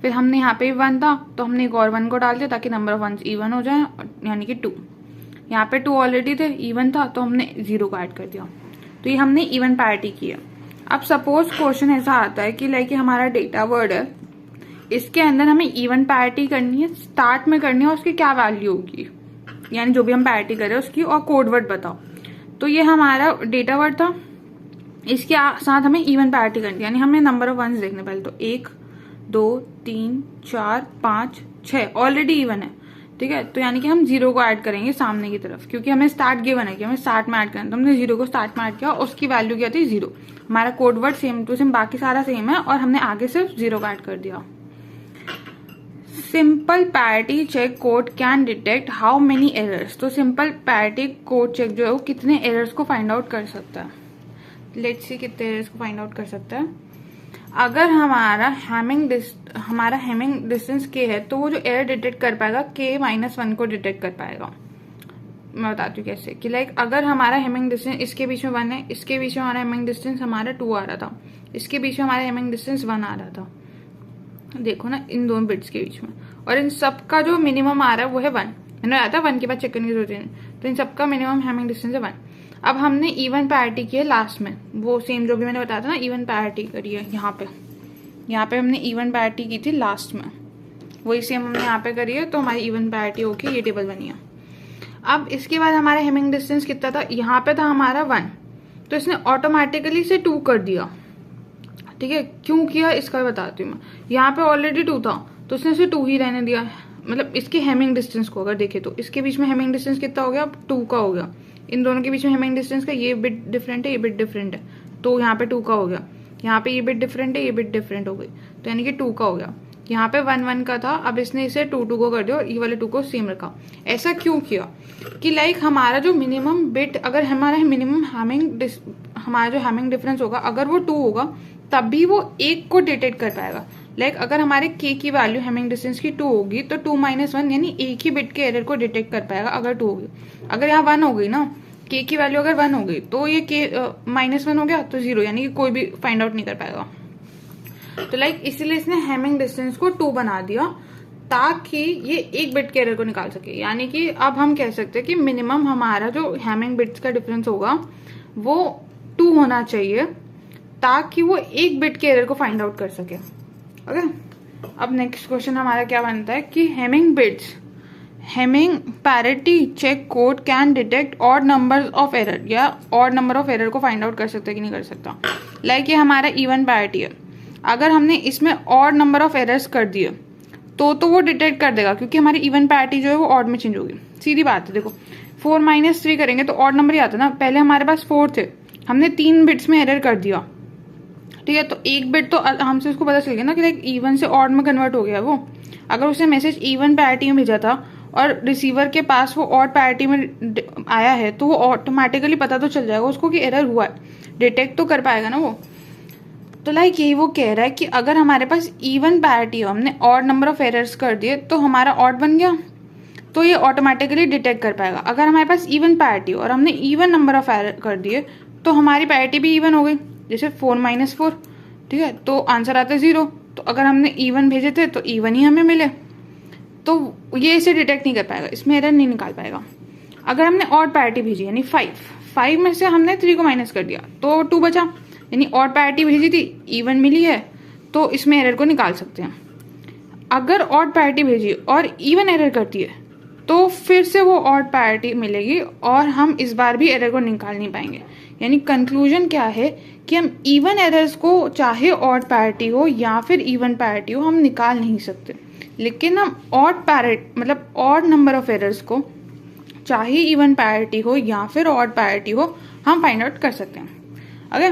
फिर हमने यहाँ पे 1 था तो हमने एक और 1 को डाल दिया ताकि नंबर ऑफ वंस इवन हो जाए, यानी कि 2। यहाँ पे 2 ऑलरेडी थे, इवन था, तो हमने 0 को ऐड कर दिया। तो ये हमने इवन पैरिटी की है। अब सपोज क्वेश्चन ऐसा आता है कि लाइक हमारा डेटा वर्ड है, इसके अंदर हमें इवन पैरिटी करनी है, स्टार्ट में करनी है, उसकी क्या वैल्यू होगी, यानी जो भी हम पैरिटी करें उसकी, और कोड वर्ड बताओ। तो ये हमारा डेटा वर्ड था, इसके साथ हमें इवन पैरिटी करनी है, यानी हमें नंबर ऑफ वंस देखने पहले। तो 1 2 3 4 5 6 ऑलरेडी इवन है, ठीक है। तो यानी कि हम 0 को ऐड करेंगे सामने की तरफ, क्योंकि हमें स्टार्ट गिवन है कि हमें स्टार्ट में ऐड करना है, तो हमने 0 को स्टार्ट में ऐड किया और उसकी वैल्यू क्या थी 0। हमारा code word same to same, बाकी सारा सेम है, और हमने आगे सिर्फ 0 का ऐड कर दिया। Simple parity check code can detect how many errors. तो सिंपल पैरिटी कोड चेक जो है वो कितने एरर्स को फाइंड आउट कर सकता है। लेट्स सी कितने एरर्स को फाइंड आउट कर सकता है। अगर हमारा हैमिंग डिस्टेंस के है, तो वो जो एरर डिटेक्ट कर पाएगा k-1 को डिटेक्ट कर पाएगा। मैं बताती हूँ कैसे, कि लाइक अगर हमारा हैमिंग डिस्टेंस इसके बीच में 1 है, इसके बीच में हमारा हैमिंग डिस्टेंस हमारा 2 आ रहा था, इसके बीच में हमारा हैमिंग डिस्टेंस 1 आ रहा था, देखो ना इन दोनों बिट्स के बीच में, और इन सबका जो मिनिमम आ रहा है वो है 1। मैंने आता है 1 के बाद चेक करने की जरूरत नहीं, तो इन सबका मिनिमम हैमिंग डिस्टेंस है 1। अब हमने इवन पैरिटी की है लास्ट में, वो सेम जो भी मैंने बताया था ना, इवन पैरिटी करी है यहाँ पे हमने इवन पैरिटी की थी लास्ट में, वही सेम हमने यहाँ पे करी है, तो हमारी इवन पैरिटी होके ये टेबल बनी है। अब इसके बाद हमारा हैमिंग डिस्टेंस कितना था, यहाँ पे था हमारा 1, तो इसने ऑटोमेटिकली से 2 कर दिया, ठीक है। क्यों किया इसका बताती हूँ मैं। यहाँ पे ऑलरेडी 2 था तो उसने इसे 2 ही रहने दिया, मतलब इसके हैमिंग डिस्टेंस को अगर देखे तो इसके बीच में हैमिंग डिस्टेंस कितना हो गया, अब 2 का हो गया। इन दोनों के बीच में हैमिंग डिस्टेंस का ये बिट डिफरेंट है, ये बिट डिफरेंट है, तो यहाँ पे 2 का हो गया। यहाँ पे ये बिट डिफरेंट है, ये बिट डिफरेंट हो गई, तो यानी कि 2 का हो गया। यहाँ पे 1 1 का था, अब इसने इसे 2 2 को कर दिया और ये वाले 2 को सेम रखा। ऐसा क्यों किया कि लाइक हमारा जो मिनिमम बिट, अगर हमारा मिनिमम हमारा जो हैमिंग डिफरेंस होगा अगर वो 2 होगा, तब भी वो 1 को डिटेक्ट कर पाएगा। लाइक अगर हमारे k की वैल्यू हैमिंग डिस्टेंस की 2 होगी, तो 2 - 1 यानी एक ही बिट के एरर को डिटेक्ट कर पाएगा अगर 2 होगी। अगर यहाँ 1 हो गई ना, k की वैल्यू अगर 1 हो गई, तो ये k -1 हो गया तो 0, यानी कि कोई भी फाइंड आउट नहीं कर पाएगा। तो लाइक इसीलिए इसने हैमिंग डिस्टेंस को 2 बना दिया, ताकि ये एक बिट के एरर को निकाल सके। यानी कि अब हम कह सकते हैं कि मिनिमम हमारा जो हैमिंग बिट्स का डिफरेंस होगा वो 2 होना चाहिए, ताकि वो एक बिट के एरर को फाइंड आउट कर सके। ओके, अब नेक्स्ट क्वेश्चन हमारा क्या बनता है कि hamming parity check code can detect odd number of error, या ऑड नंबर ऑफ एरर को फाइंड आउट कर सकता है कि नहीं कर सकता। लाइक ये हमारा इवन पैरिटी है, अगर हमने इसमें ऑड नंबर ऑफ एरर्स कर दिए तो वो डिटेक्ट कर देगा, क्योंकि हमारी इवन पैरिटी जो है वो ऑड में चेंज होगी। सीधी बात है, देखो 4 - 3 करेंगे तो ऑड नंबर ही आता ना। पहले हमारे पास 4 थे, हमने 3 बिट्स में एरर कर दिया, ठीक है, तो एक बिट तो हमसे उसको पता चल गया ना कि लाइक इवन से ऑड में कन्वर्ट हो गया वो। अगर उसने मैसेज इवन पैरिटी में भेजा था और रिसीवर के पास वो ऑड पैरिटी में आया है, तो वो ऑटोमेटिकली पता तो चल जाएगा उसको कि एरर हुआ है, डिटेक्ट तो कर पाएगा ना वो। तो लाइक यही वो कह रहा है कि अगर हमारे पास इवन पैरिटी हो, हमने ऑड नंबर ऑफ एरर्स कर दिए तो हमारा ऑड बन गया, तो ये ऑटोमेटिकली डिटेक्ट कर पाएगा। अगर हमारे पास इवन पैरिटी और हमने इवन नंबर ऑफ एरर कर दिए तो हमारी पैरिटी भी इवन हो गई, जैसे 4 - 4, ठीक है, तो आंसर आता है 0। तो अगर हमने E1 भेजे थे तो E1 ही हमें मिले, तो ये इसे डिटेक्ट नहीं कर पाएगा, इसमें एरर नहीं निकाल पाएगा। अगर हमने ऑड पैरिटी भेजी यानी 5 में से हमने 3 को माइनस कर दिया तो 2 बचा, यानी ऑड पैरिटी भेजी थी, E1 मिली है, तो इसमें एरर को निकाल सकते हैं। अगर ऑड पैरिटी भेजी और E1 एरर करती है तो फिर से वो ऑड पैरिटी मिलेगी और हम इस बार भी एरर को निकाल नहीं पाएंगे। यानी कंक्लूजन क्या है कि हम इवन एरर्स को चाहे ऑड पैरिटी हो या फिर इवन पैरिटी हो हम निकाल नहीं सकते, लेकिन हम ऑड पैरिटी मतलब ऑड नंबर ऑफ एरर्स को चाहे इवन पैरिटी हो या फिर ऑड पैरिटी हो हम फाइंड आउट कर सकते हैं। Okay,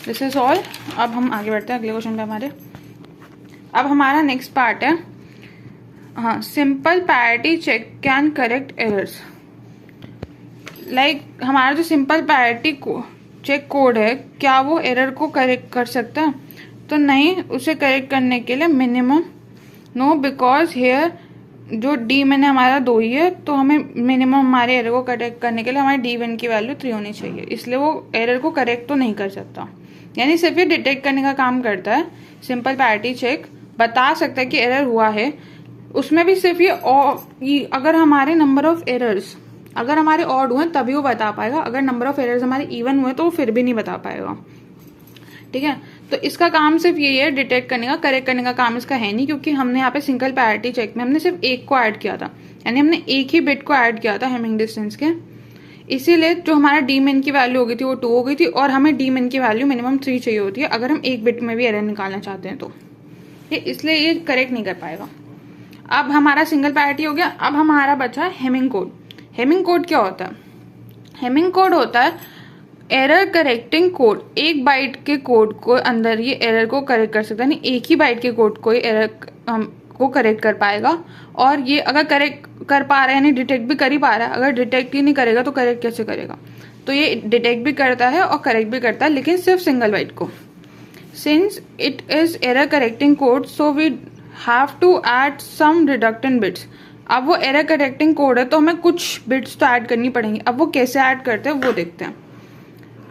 this is all. अब हम आगे बढ़ते हैं अगले क्वेश्चन पे हमारे। अब हमारा नेक्स्ट पार्ट है, हाँ, simple parity check can correct errors. Like हमारा जो सिंपल पैरिटी चेक कोड है, क्या वो एरर को करेक्ट कर सकता है? तो नहीं, उसे करेक्ट करने के लिए मिनिमम नो, बिकॉज हेयर जो डी मैंने हमारा 2 ही है, तो हमें मिनिमम हमारे एरर को करेक्ट करने के लिए हमारे D1 की वैल्यू 3 होनी चाहिए, इसलिए वो एरर को करेक्ट तो नहीं कर सकता। यानी सिर्फ ये डिटेक्ट करने का काम करता है। सिंपल पैरिटी चेक बता सकता है कि एरर हुआ है, उसमें भी सिर्फ ये अगर हमारे नंबर ऑफ एरर्स अगर हमारे ऑड हुए तभी वो बता पाएगा, अगर नंबर ऑफ एरर्स हमारे इवन हुए तो वो फिर भी नहीं बता पाएगा। ठीक है, तो इसका काम सिर्फ यही है डिटेक्ट करने का, करेक्ट करने का काम इसका है नहीं, क्योंकि हमने यहाँ पे सिंगल पैरिटी चेक में हमने सिर्फ 1 को ऐड किया था, यानी हमने एक ही बिट को ऐड किया था हेमिंग डिस्टेंस के, इसीलिए जो हमारा डी मिन की वैल्यू हो गई थी वो 2 हो गई थी और हमें डी मिन की वैल्यू मिनिमम 3 चाहिए होती है अगर हम एक बिट में भी एरर निकालना चाहते हैं तो इसलिए ये करेक्ट नहीं कर पाएगा। अब हमारा सिंगल पैरिटी हो गया। अब हमारा बचा है हेमिंग कोड। हेमिंग कोड क्या होता है? हेमिंग कोड होता है एरर करेक्टिंग कोड। एक बाइट के कोड को अंदर ये एरर को करेक्ट कर सकता है, यानी एक ही बाइट के कोड को एरर को करेक्ट कर पाएगा। और ये अगर करेक्ट कर पा रहा है यानी डिटेक्ट भी कर ही पा रहा है, अगर डिटेक्ट ही नहीं करेगा तो करेक्ट कैसे करेगा? तो ये डिटेक्ट भी करता है और करेक्ट भी करता है, लेकिन सिर्फ सिंगल बाइट को। Since it is error correcting code so we have to add some redundant bits. अब वो एरर करेक्टिंग कोड है तो हमें कुछ बिट्स तो ऐड करनी पड़ेंगी। अब वो कैसे ऐड करते हैं वो देखते हैं।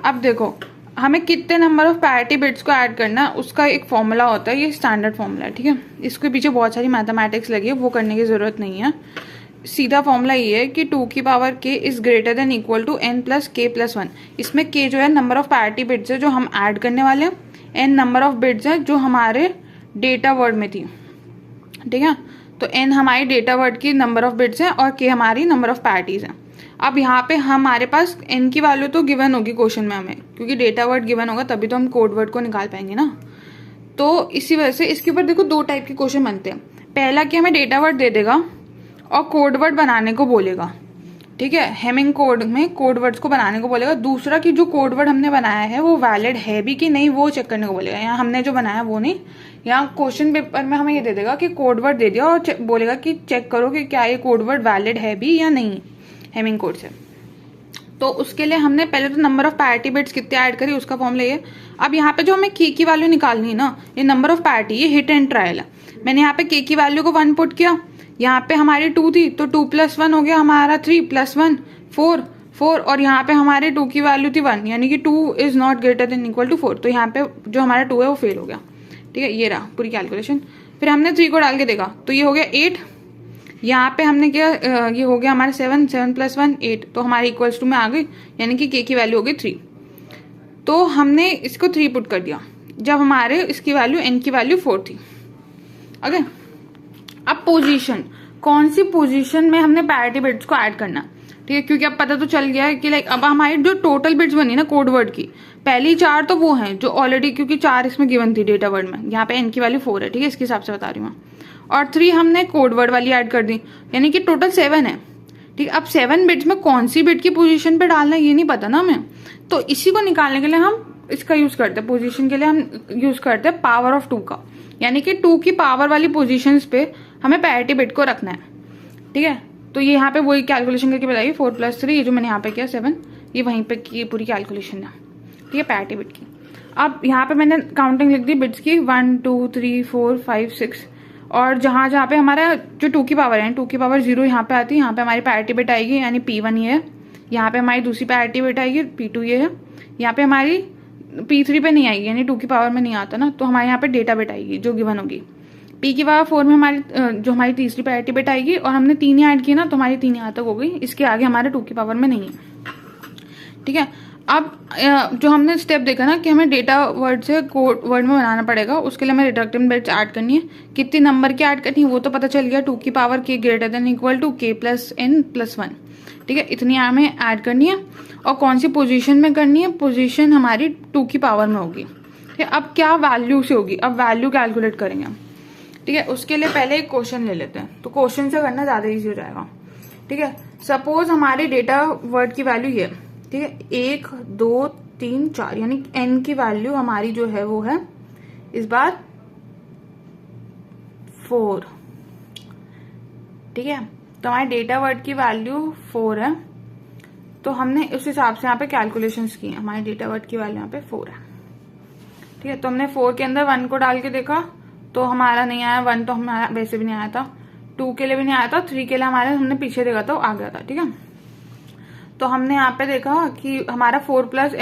अब देखो हमें कितने नंबर ऑफ पैरिटी बिट्स को ऐड करना है उसका एक फॉर्मूला होता है, ये स्टैंडर्ड फॉर्मूला है। ठीक है, इसके पीछे बहुत सारी मैथमेटिक्स लगी है, वो करने की जरूरत नहीं है। सीधा फॉर्मूला ये है कि 2 की power k is greater than equal to n plus k plus 1। इसमें k जो है नंबर ऑफ पैरिटी बिट्स है जो हम ऐड करने वाले हैं, n नंबर ऑफ बिट्स है जो हमारे डेटा वर्ड में थी। ठीक है, तो n हमारी डेटा वर्ड की नंबर ऑफ बिट्स है और k हमारी नंबर ऑफ पैरिटीज है। अब यहाँ पे हमारे पास n की वैल्यू तो गिवन होगी क्वेश्चन में हमें, क्योंकि डेटा वर्ड गिवन होगा तभी तो हम कोड वर्ड को निकाल पाएंगे ना। तो इसी वजह से इसके ऊपर देखो 2 टाइप के क्वेश्चन बनते हैं। पहला कि हमें डेटा वर्ड दे देगा और कोड वर्ड बनाने को बोलेगा। ठीक है, हेमिंग कोड में कोड वर्ड्स को बनाने को बोलेगा। दूसरा कि जो कोड वर्ड हमने बनाया है वो वैलिड है भी कि नहीं वो चेक करने को बोलेगा। यहाँ हमने जो बनाया वो नहीं, यहाँ क्वेश्चन पेपर में हमें ये दे देगा कि कोड वर्ड दे दिया और बोलेगा कि चेक करो कि क्या ये कोड वर्ड वैलिड है भी या नहीं हेमिंग कोड से। तो उसके लिए हमने पहले तो नंबर ऑफ पैरिटी बिट्स कितने ऐड करी उसका फॉर्मूला ये। अब यहाँ पे जो हमें k की वैल्यू निकालनी है ना, ये नंबर ऑफ पैरिटी, ये हिट एंड ट्रायल है। मैंने यहाँ पे k की वैल्यू को 1 पुट किया, यहाँ पे हमारी 2 थी तो 2 प्लस 1 हो गया हमारा 3 प्लस 1 4 और यहाँ पे हमारे 2 की वैल्यू थी 1, यानी कि 2 is not greater than equal to 4। तो यहाँ पे जो हमारा 2 है वो फेल हो गया। ठीक है, ये रहा पूरी कैलकुलेशन। फिर हमने 3 को डाल के देखा तो ये हो गया 8। यहाँ पे हमने क्या ये हो गया हमारे 7 प्लस 1 8, तो हमारे इक्वल्स टू में आ गई, यानी कि k की वैल्यू हो गई 3। तो हमने इसको 3 पुट कर दिया जब हमारे इसकी वैल्यू n की वैल्यू 4 थी। ओके, अब पोजीशन, कौन सी पोजीशन में हमने पैरिटी बिट्स को ऐड करना। ठीक है, क्योंकि अब पता तो चल गया है कि लाइक अब हमारी जो टोटल बिट्स बनी ना कोड वर्ड की, पहली 4 तो वो हैं जो ऑलरेडी, क्योंकि 4 इसमें गिवन थी डेटा वर्ड में, यहाँ पे n की वैल्यू 4 है। ठीक है, इसके हिसाब से बता रही हूँ। और 3 हमने कोड वर्ड वाली ऐड कर दी, यानी कि टोटल 7 है। ठीक है, अब 7 बिट्स में कौन सी बिट की पोजीशन पे डालना है ये नहीं पता ना हमें, तो इसी को निकालने के लिए हम इसका यूज करते हैं। पोजीशन के लिए हम यूज करते हैं पावर ऑफ 2 का, यानी कि 2 की पावर वाली पोजीशंस पे हमें पैरिटी बिट को रखना है। ठीक है, तो ये यहाँ पे वही कैलकुलेशन करके बताइए 4 प्लस 3, ये जो मैंने यहाँ पे किया 7, ये वहीं पे की पूरी कैलकुलेशन है। ठीक है, पैरिटी बिट की। अब यहाँ पे मैंने काउंटिंग लिख दी बिट्स की 1 2 3 4 5 6, और जहाँ जहाँ पे हमारा जो 2 की पावर है 2 की पावर 0 यहाँ पे आती है, यहाँ पे हमारी पैरिटी बिट आएगी, यानी P1 ये है। यहाँ पे हमारी दूसरी पैरिटी बिट आएगी P2 ये है। यहाँ पे हमारी P3 पे नहीं आएगी, यानी 2 की पावर में नहीं आता ना, तो हमारे यहाँ पे डेटा बिट आएगी जो गिवन होगी। P की पावर 4 में हमारी जो हमारी तीसरी प्रायोरिटी बिट आएगी, और हमने 3 ही ऐड किए ना, तो हमारी 3 यहाँ तक हो गई, इसके आगे हमारे 2 की पावर में नहीं है। ठीक है, अब जो हमने स्टेप देखा ना कि हमें डेटा वर्ड से कोड वर्ड में बनाना पड़ेगा, उसके लिए हमें रिडक्टिव बिट्स ऐड करनी है। कितनी नंबर की ऐड करनी है वो तो पता चल गया, 2 की power k greater than equal to k plus n plus 1। ठीक है, इतनी हमें ऐड करनी है, और कौन सी पोजीशन में करनी है, पोजीशन हमारी 2 की पावर में होगी। ठीक है, अब क्या वैल्यू से होगी, अब वैल्यू कैलकुलेट करेंगे हम। ठीक है, उसके लिए पहले एक क्वेश्चन ले लेते हैं, तो क्वेश्चन से करना ज्यादा इजी हो जाएगा। ठीक है, सपोज हमारे डेटा वर्ड की वैल्यू ये, ठीक है, 1 2 3 4, यानी n की वैल्यू हमारी जो है वो है इस बार 4। ठीक है, तो हमारे डेटा वर्ड की वैल्यू 4 है, तो हमने उस हिसाब से यहाँ पे कैलकुलेशंस की हैं। हमारे डेटा वर्ड की वैल्यू यहाँ पे 4 है। ठीक है, तो हमने 4 के अंदर 1 को डाल के देखा तो हमारा नहीं आया, 1 तो हमारा वैसे भी नहीं आया था, 2 के लिए भी नहीं आया था, 3 के लिए हमारे हमने पीछे देखा था, आ गया था। ठीक है, तो हमने यहाँ पे देखा कि हमारा 4 प्लस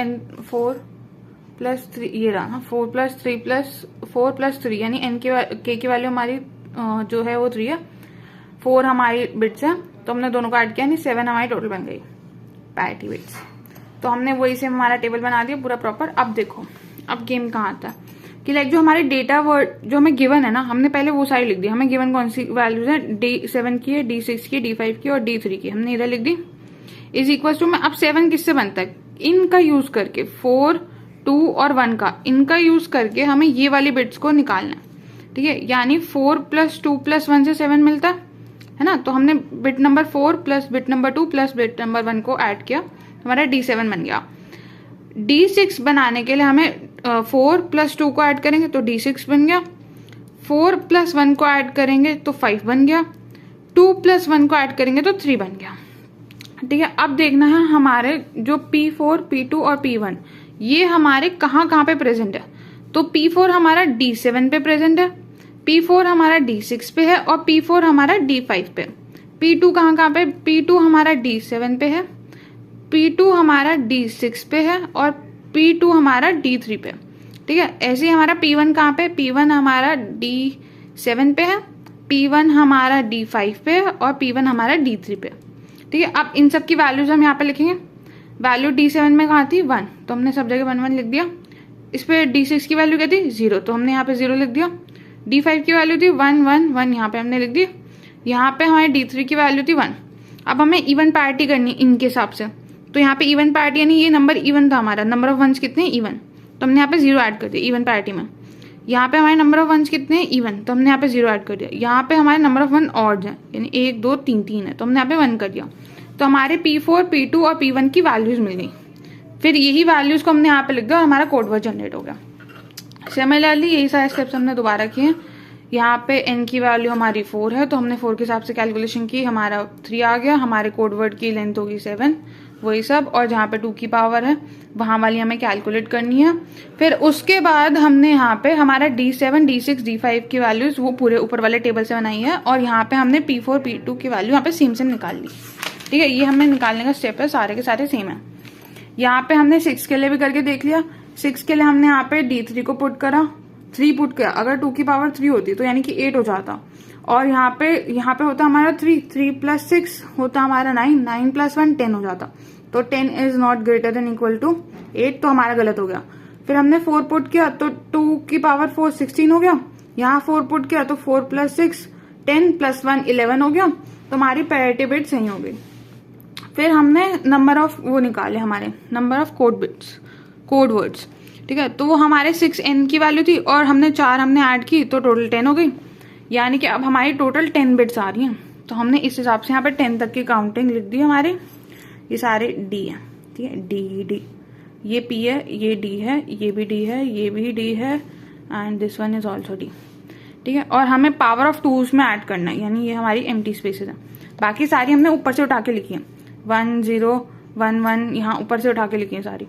3 ये रहा, 4 प्लस 3 यानी n के की वैल्यू हमारी जो है वो 3 है, 4 हमारी बिट्स है, तो हमने दोनों को ऐड किया, यानी 7 हमारी टोटल बन गई पैरिटी बिट्स। तो हमने वही से हमारा टेबल बना दिया पूरा प्रॉपर। अब देखो, अब गेम कहाँ आता है कि लाइक जो हमारे डेटा वर्ड जो हमें गिवन है ना, हमने पहले वो सारी लिख दी। हमें गिवन कौन सी वैल्यूज है, D7 की है, D6 की, D5 की और D3 की, हमने इधर लिख दी। इज इक्वल टू में अब 7 किससे बनता है, इनका यूज करके 4 2 और 1 का, इनका यूज करके हमें ये वाली बिट्स को निकालना है। ठीक है, यानी 4 प्लस 2 प्लस 1 से 7 मिलता है ना, तो हमने bit number 4 plus bit number 2 plus bit number 1 को ऐड किया, हमारा D7 बन गया। D6 बनाने के लिए हमें 4 प्लस 2 को ऐड करेंगे तो D6 बन गया, 4 प्लस 1 को ऐड करेंगे तो 5 बन गया, 2 प्लस 1 को ऐड करेंगे तो 3 बन गया। ठीक है, अब देखना है हमारे जो P4 P2 और P1 ये हमारे कहाँ कहाँ पे प्रेजेंट है। तो P4 हमारा D7 पे प्रेजेंट है, P4 हमारा D6 पे है और P4 हमारा D5 पे। P2 कहाँ कहाँ पे, P2 हमारा D7 पे है, P2 हमारा D6 पे है और P2 हमारा D3 पे। ठीक है, ऐसे ही हमारा P1 कहाँ पे, P1 हमारा D7 पे है, P1 हमारा D5 पे है और P1 हमारा D3 पे। ठीक है, अब इन सब की वैल्यूज हम यहाँ पे लिखेंगे। वैल्यू D7 में कहाँ थी 1, तो हमने सब जगह 1 1 लिख दिया। इस पे D6 की वैल्यू क्या थी 0, तो हमने यहाँ पे 0 लिख दिया। D5 की वैल्यू थी 1 1 1, यहाँ पे हमने लिख दी। यहाँ पे हमारे D3 की वैल्यू थी 1। अब हमें इवन पैरिटी करनी इनके हिसाब से, तो यहाँ पे इवन पैरिटी यानी ये नंबर इवन था हमारा, नंबर ऑफ वंस कितने इवन, तो हमने यहाँ पे 0 ऐड कर दिया इवन पैरिटी में। यहाँ पे हमारे नंबर ऑफ वंस कितने इवन, तो हमने यहाँ पे 0 ऐड कर दिया। यहाँ पे हमारे नंबर ऑफ वन ऑड है, यानी 1 2 3 3 है, तो हमने यहाँ पे 1 कर दिया। तो हमारे P4 P2 और P1 की वैल्यूज मिल गई। फिर यही वैल्यूज को हमने यहाँ पे लिख दिया और हमारा कोड वर्ड जनरेट हो गया। सिमिलरली यही सारे स्टेप्स हमने दोबारा किए। यहाँ पे n की वैल्यू हमारी 4 है, तो हमने 4 के हिसाब से कैलकुलेशन की, हमारा 3 आ गया। हमारे कोड वर्ड की लेंथ होगी 7, वही सब, और जहाँ पे 2 की पावर है वहां वाली हमें कैलकुलेट करनी है। फिर उसके बाद हमने यहाँ पे हमारा D7 D6 D5 की वैल्यूज वो पूरे ऊपर वाले टेबल से बनाई है, और यहाँ पे हमने P4 P2 की वैल्यू यहाँ पे सेम सेम निकाल ली। ठीक है, ये हमें निकालने का स्टेप है, सारे के सारे सेम है। यहाँ पे हमने 6 के लिए भी करके देख लिया। 6 के लिए हमने यहाँ पे D3 को पुट करा, 3 पुट किया। अगर 2 की पावर 3 होती तो यानी कि 8 हो जाता, और यहाँ पे होता हमारा 3 प्लस 6 होता हमारा 9 प्लस 1 10 हो जाता, तो 10 is not greater than equal to 8, तो हमारा गलत हो गया। फिर हमने 4 पुट किया तो 2 की पावर 4 16 हो गया। यहाँ 4 पुट किया तो 4 प्लस 6 10 प्लस 1 11 हो गया, तो हमारी पैरिटी बिट सही हो गई। फिर हमने नंबर ऑफ वो निकाले, हमारे नंबर ऑफ कोड वर्ड्स। ठीक है, तो वो हमारे 6n की वैल्यू थी और हमने 4 हमने ऐड की तो टोटल 10 हो गई, यानी कि अब हमारी टोटल 10 बिट्स आ रही हैं। तो हमने इस हिसाब से यहाँ पे 10 तक की काउंटिंग लिख दी। हमारे ये सारे D है, ठीक है, D ये P है, ये D है, ये भी D है, ये भी D है, and this one is also D। ठीक है, और हमें पावर ऑफ 2 उसमें ऐड करना है, यानी ये हमारी एम्प्टी स्पेसेस है। बाकी सारी हमने ऊपर से उठा के लिखी है, 1 0 1 1 यहाँ ऊपर से उठा के लिखी है सारी।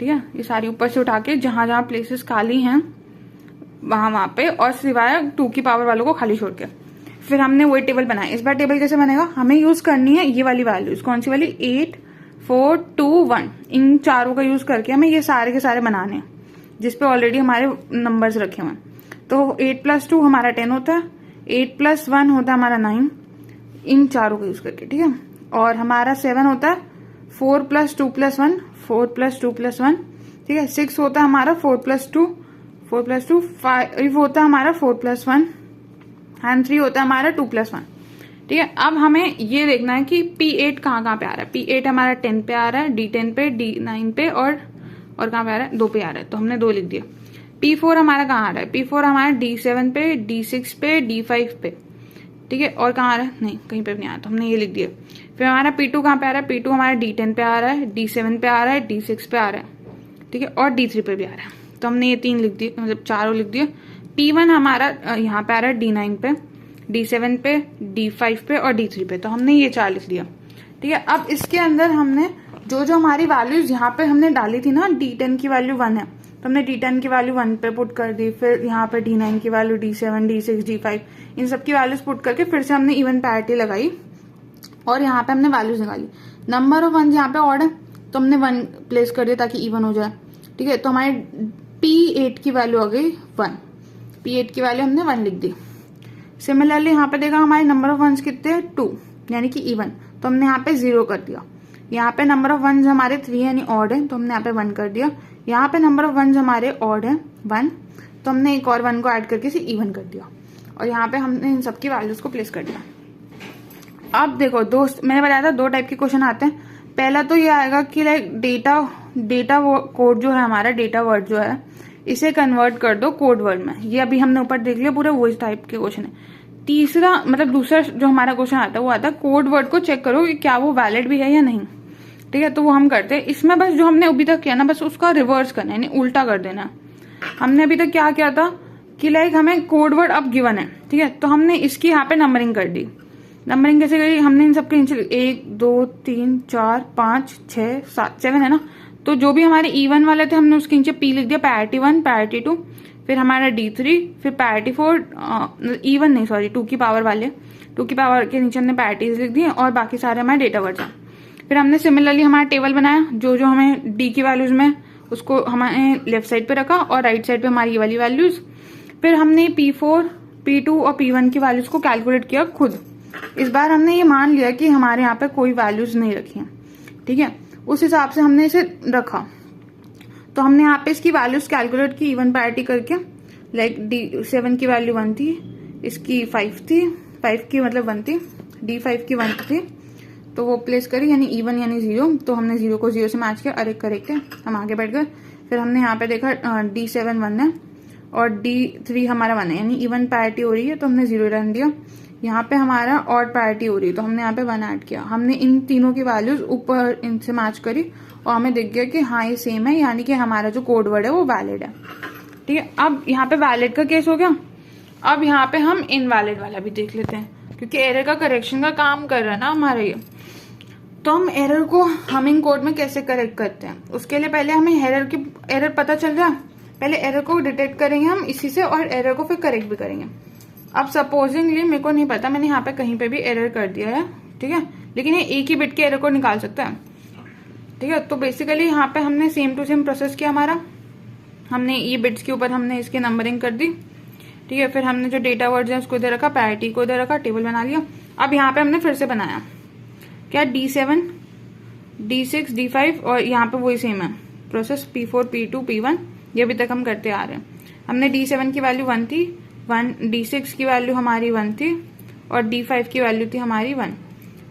ठीक है, ये सारी ऊपर से उठा के जहां जहां प्लेसेस खाली हैं वहां पे, और सिवाय 2 की पावर वालों को खाली छोड़ के फिर हमने वही टेबल बनाया। इस बार टेबल कैसे बनेगा, हमें यूज करनी है ये वाली वैल्यूज। कौन सी वाली, 8 4 2 1, इन चारों का यूज करके हमें ये सारे के सारे बनाने हैं। जिसपे ऑलरेडी हमारे नंबर्स रखे हुए हैं। तो 8 + 2 हमारा 10 होता है, 8 + 1 होता है हमारा 9, इन चारों को यूज करके, ठीक है। और हमारा 7 होता है 4 + 2 + 1, 4 + 2 + 1, ठीक है। 6 होता है हमारा 4 + 2, 4 + 2, 5 होता है हमारा 4 + 1 एंड 3 होता है हमारा 2 + 1, ठीक है। अब हमें ये देखना है कि P8 कहाँ पे आ रहा है। P8 हमारा 10 पे आ रहा है, D10 पे, D9 पे और कहाँ पे आ रहा है, 2 पे आ रहा है, तो हमने 2 लिख दिया। P4 हमारा कहाँ आ रहा है, P4 हमारा D7 पे, D6 पे, D5 पे, ठीक है। और कहाँ आ रहा है, नहीं कहीं पे भी नहीं आया, तो हमने ये लिख दिया। फिर हमारा P2 कहाँ पे आ रहा है, P2 हमारा D10 पे आ रहा है, D7 पे आ रहा है, D6 पे आ रहा है, ठीक है, और D3 पे भी आ रहा है, तो हमने ये 3 लिख दिए, मतलब चारों लिख दिए। P1 हमारा यहाँ पे आ रहा है D9 पे, D7 पे, D5 पे और D3 पे, तो हमने ये 4 लिख दिया, ठीक है। अब इसके अंदर हमने जो हमारी वैल्यूज यहाँ पे हमने डाली थी ना, D10 की वैल्यू 1 है, तो हमने D10 की वैल्यू 1 पे पुट कर दी। फिर यहाँ पे D9 की वैल्यू, D7, D6, D5, इन सब की वैल्यूज पुट करके फिर से हमने इवन पैरिटी लगाई और यहाँ पे हमने वैल्यूज निकाली। नंबर ऑफ 1 यहाँ पे ऑड है, तो हमने 1 प्लेस कर दिया ताकि इवन हो जाए, ठीक है। तो हमारे P8 की वैल्यू आ गई 1, P8 की वैल्यू हमने 1 लिख दी। सिमिलरली यहाँ पे देखा हमारे नंबर ऑफ 1s कितने हैं, 2, यानी कि इवन, तो हमने यहाँ पे 0 कर दिया। यहाँ पे नंबर ऑफ 1s हमारे 3 यानी ऑड है, तो हमने यहाँ पे 1 कर दिया। यहाँ पे नंबर ऑफ 1s हमारे ऑड है 1, तो हमने एक और 1 को ऐड करके इसे इवन कर दिया और यहाँ पे हमने इन सबकी वैल्यूज को प्लेस कर दिया। अब देखो दोस्त, मैंने बताया था 2 टाइप के क्वेश्चन आते हैं। पहला तो ये आएगा कि लाइक डेटा कोड जो है हमारा, डेटा वर्ड जो है, इसे कन्वर्ट कर दो कोड वर्ड में। ये अभी हमने ऊपर देख लिया, पूरा वही टाइप के क्वेश्चन है। तीसरा मतलब दूसरा जो हमारा क्वेश्चन आता है वो आता है कोड वर्ड को चेक करो कि क्या वो वैलिड भी है या नहीं, ठीक है। तो वो हम करते हैं। इसमें बस जो हमने अभी तक किया ना, बस उसका रिवर्स करना है, यानी उल्टा कर देना। हमने अभी तक क्या किया था कि लाइक हमें कोड वर्ड अब गिवन है, ठीक है, तो हमने इसकी यहाँ पे नंबरिंग कर दी। नंबरिंग कैसे करी, हमने इन सबके नीचे 1 2 3 4 5 6 7 7 है ना, तो जो भी हमारे इवन वाले थे हमने उसके नीचे P लिख दिया, पैरिटी 1, पैरिटी 2, फिर हमारा D3, फिर पैरिटी 4, इवन नहीं सॉरी 2 की पावर वाले, 2 की पावर के नीचे हमने पैरिटीज लिख दिए और बाकी सारे हमारे डेटा वर्ड्स हैं। फिर हमने सिमिलरली हमारा टेबल बनाया, जो हमें D की वैल्यूज में उसको हमारे लेफ्ट साइड पे रखा और राइट साइड पे हमारी ये वाली वैल्यूज। फिर हमने P4, P2 और P1 की वैल्यूज को कैलकुलेट किया खुद। इस बार हमने ये मान लिया कि हमारे यहाँ पे कोई वैल्यूज नहीं रखी हैं, ठीक है, उस हिसाब से हमने इसे रखा। तो हमने यहाँ पे इसकी वैल्यूज कैलकुलेट की इवन पैरिटी करके। लाइक D7 की वैल्यू 1 थी, इसकी 5 थी, 5 की मतलब 1 थी, D5 की 1 थी, तो वो प्लेस करी यानी इवन यानी 0, तो हमने 0 को 0 से मैच किया, अरे करेक्ट है, हम आगे बढ़ गए। फिर हमने यहाँ पे देखा D7 1 है और D3 हमारा 1 है, यानी इवन पैरिटी हो रही है, तो हमने 0 रन दिया। यहाँ पे हमारा ऑड पैरिटी हो रही है, तो हमने यहाँ पे 1 ऐड किया। हमने इन तीनों की वैल्यूज ऊपर इनसे मैच करी और हमें दिख गया कि हाँ ये सेम है, यानी कि हमारा जो कोड वर्ड है वो वैलिड है, ठीक है। अब यहाँ पे वैलिड का केस हो गया। अब यहाँ पे हम इनवैलिड वाला भी देख लेते हैं, क्योंकि एरर का करेक्शन का काम कर रहा है ना हमारा ये। तो हम एरर को हमिंग कोड में कैसे करेक्ट करते हैं, उसके लिए पहले हमें एरर पता चल रहा है, पहले एरर को डिटेक्ट करेंगे हम इसी से और एरर को फिर करेक्ट भी करेंगे। अब सपोजिंगली मेरे को नहीं पता, मैंने यहाँ पे कहीं पे भी एरर कर दिया है, ठीक है, लेकिन ये एक ही बिट के एरर को निकाल सकता है, ठीक है। तो बेसिकली यहाँ पे हमने सेम टू सेम प्रोसेस किया हमारा। हमने ये बिट्स के ऊपर हमने इसकी नंबरिंग कर दी, ठीक है। फिर हमने जो डेटा वर्ड्स है उसको इधर रखा, पैरिटी को इधर रखा, टेबल बना लिया। अब यहाँ पे हमने फिर से बनाया क्या, D7, D6, D5 और यहाँ पे वही सेम है प्रोसेस, P4, P2, P1, ये अभी तक हम करते आ रहे हैं। हमने D7 की वैल्यू 1 थी, D6 की वैल्यू हमारी 1 थी और D5 की वैल्यू थी हमारी 1,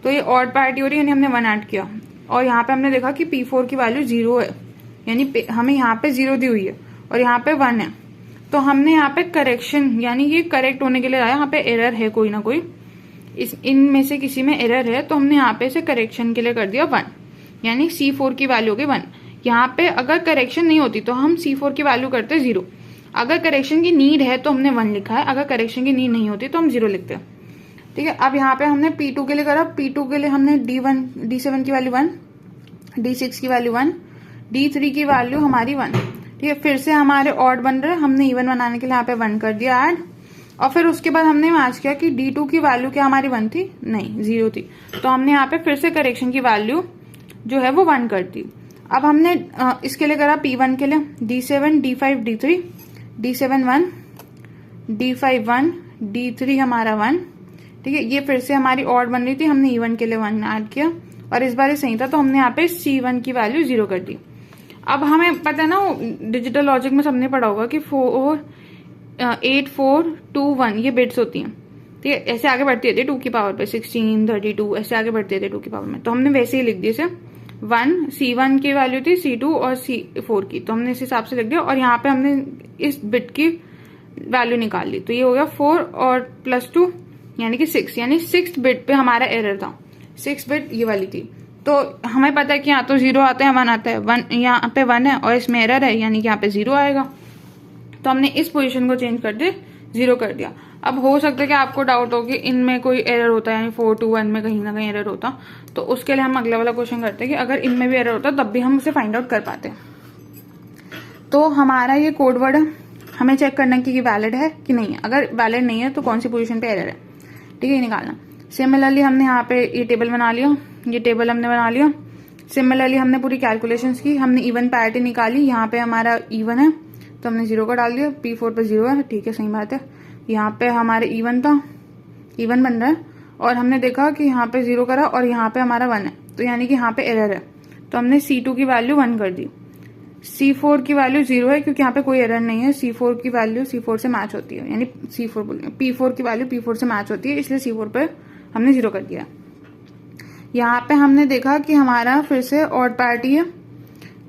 तो ये ऑड पैरिटी हो रही है, यानी हमने 1 ऐड किया। और यहाँ पे हमने देखा कि P4 की वैल्यू 0 है, यानी हमें यहाँ पे 0 दी हुई है और यहाँ पे 1 है, तो हमने यहाँ पे करेक्शन यानी ये करेक्ट होने के लिए आया, यहाँ पे एरर है कोई ना कोई, इनमें से किसी में एरर है, तो हमने यहाँ पे इसे करेक्शन के लिए कर दिया 1, यानी C4 की वैल्यू हो गई 1। यहाँ पे अगर करेक्शन नहीं होती तो हम C4 की वैल्यू करते 0। अगर करेक्शन की नीड है तो हमने 1 लिखा है, अगर करेक्शन की नीड नहीं होती तो हम 0 लिखते हैं, ठीक है। अब यहाँ पे हमने P2 के लिए करा, P2 के लिए हमने D7 की वैल्यू 1, D6 की वैल्यू 1, D3 की वैल्यू हमारी 1, ठीक है। फिर से हमारे ऑड बन रहे, हमने इवन बनाने के लिए यहाँ पे 1 कर दिया ऐड, और फिर उसके बाद हमने मैच किया कि D2 की वैल्यू क्या हमारी 1 थी, नहीं 0 थी, तो हमने यहाँ पे फिर से करेक्शन की वैल्यू जो है वो 1 कर दी। अब हमने इसके लिए करा P1 के लिए D7 D5 D3, D7 1, D5 1, D3 हमारा 1, ठीक है। ये फिर से हमारी ऑड बन रही थी, हमने इवन के लिए 1 ऐड किया और इस बार सही था तो हमने यहाँ पे C1 की वैल्यू 0 कर दी। अब हमें पता है ना, डिजिटल लॉजिक में सबने पढ़ा होगा कि 8 4 2 1 ये बिट्स होती हैं, ठीक है। ऐसे आगे बढ़ती रहती है 2 की पावर पे, 16 32 ऐसे आगे बढ़ती रहती है 2 की पावर में। तो हमने वैसे ही लिख दिया इसे 1, C1 की वैल्यू थी C2 और C4 की, तो हमने इस हिसाब से लिख दिया और यहाँ पे हमने इस बिट की वैल्यू निकाल ली। तो ये हो गया 4 और +2 यानी कि 6, यानी 6th बिट पे हमारा एरर था। 6 बिट ये वाली थी। तो हमें पता है कि यहाँ तो 0 आता है 1 आता है, 1 यहाँ पे 1 है और इसमें एरर है यानी कि यहाँ पे 0 आएगा। तो हमने इस पोजीशन को चेंज कर दिया, 0 कर दिया। अब हो सकता है कि आपको डाउट हो कि इनमें कोई एरर होता है, यानी 4 2 1 में कहीं ना कहीं एरर होता, तो उसके लिए हम अगला वाला क्वेश्चन करते हैं कि अगर इनमें भी एरर होता तब भी हम उसे फाइंड आउट कर पाते। तो हमारा ये कोड वर्ड है, हमें चेक करना कि ये वैलिड है कि नहीं है। अगर वैलिड नहीं है तो कौन सी पोजीशन पे एरर है, ठीक है, ये निकालना। सिमिलरली हमने यहाँ पे ये टेबल बना लिया, ये टेबल हमने बना लिया। सिमिलरली हमने पूरी कैलकुलेशंस की, हमने इवन पैरिटी निकाली। यहाँ पे हमारा इवन है तो हमने 0 का डाल दिया, P4 पे 0 है, ठीक है, सही बात है। यहाँ पे हमारे इवन था, इवन बन रहा है और हमने देखा कि यहाँ पे 0 करा और यहाँ पे हमारा 1 है, तो यानी कि यहाँ पे एरर है। तो हमने C2 की वैल्यू 1 कर दी। C4 की वैल्यू 0 है क्योंकि यहाँ पे कोई एरर नहीं है। C4 की वैल्यू C4 से मैच होती है, यानी P4 की वैल्यू P4 से मैच होती है, इसलिए C4 पे हमने 0 कर दिया। यहाँ पे हमने देखा कि हमारा फिर से ऑड पैरिटी है,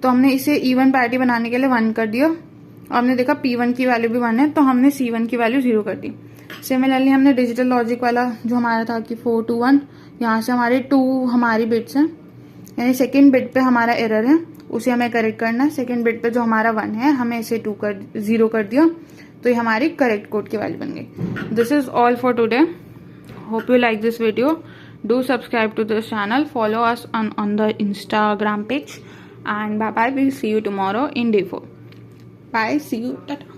तो हमने इसे इवन पैरिटी बनाने के लिए 1 कर दिया और हमने देखा P1 की वैल्यू भी 1 है, तो हमने C1 की वैल्यू 0 कर दी। सिमिलरली हमने डिजिटल लॉजिक वाला जो हमारा था कि 4 2 1, यहाँ से हमारे 2 हमारी बिट्स हैं, यानी सेकेंड बिट पे हमारा एरर है, उसे हमें करेक्ट करना है। सेकेंड बिट पे जो हमारा 1 है हमें इसे 0 कर दिया, तो ये हमारी करेक्ट कोड की वैल्यू बन गई। This is all for today. Hope you like this video. Do subscribe to this channel, follow us on the Instagram page, and bye bye. We'll see you tomorrow in day 4. Bye, see you, tata.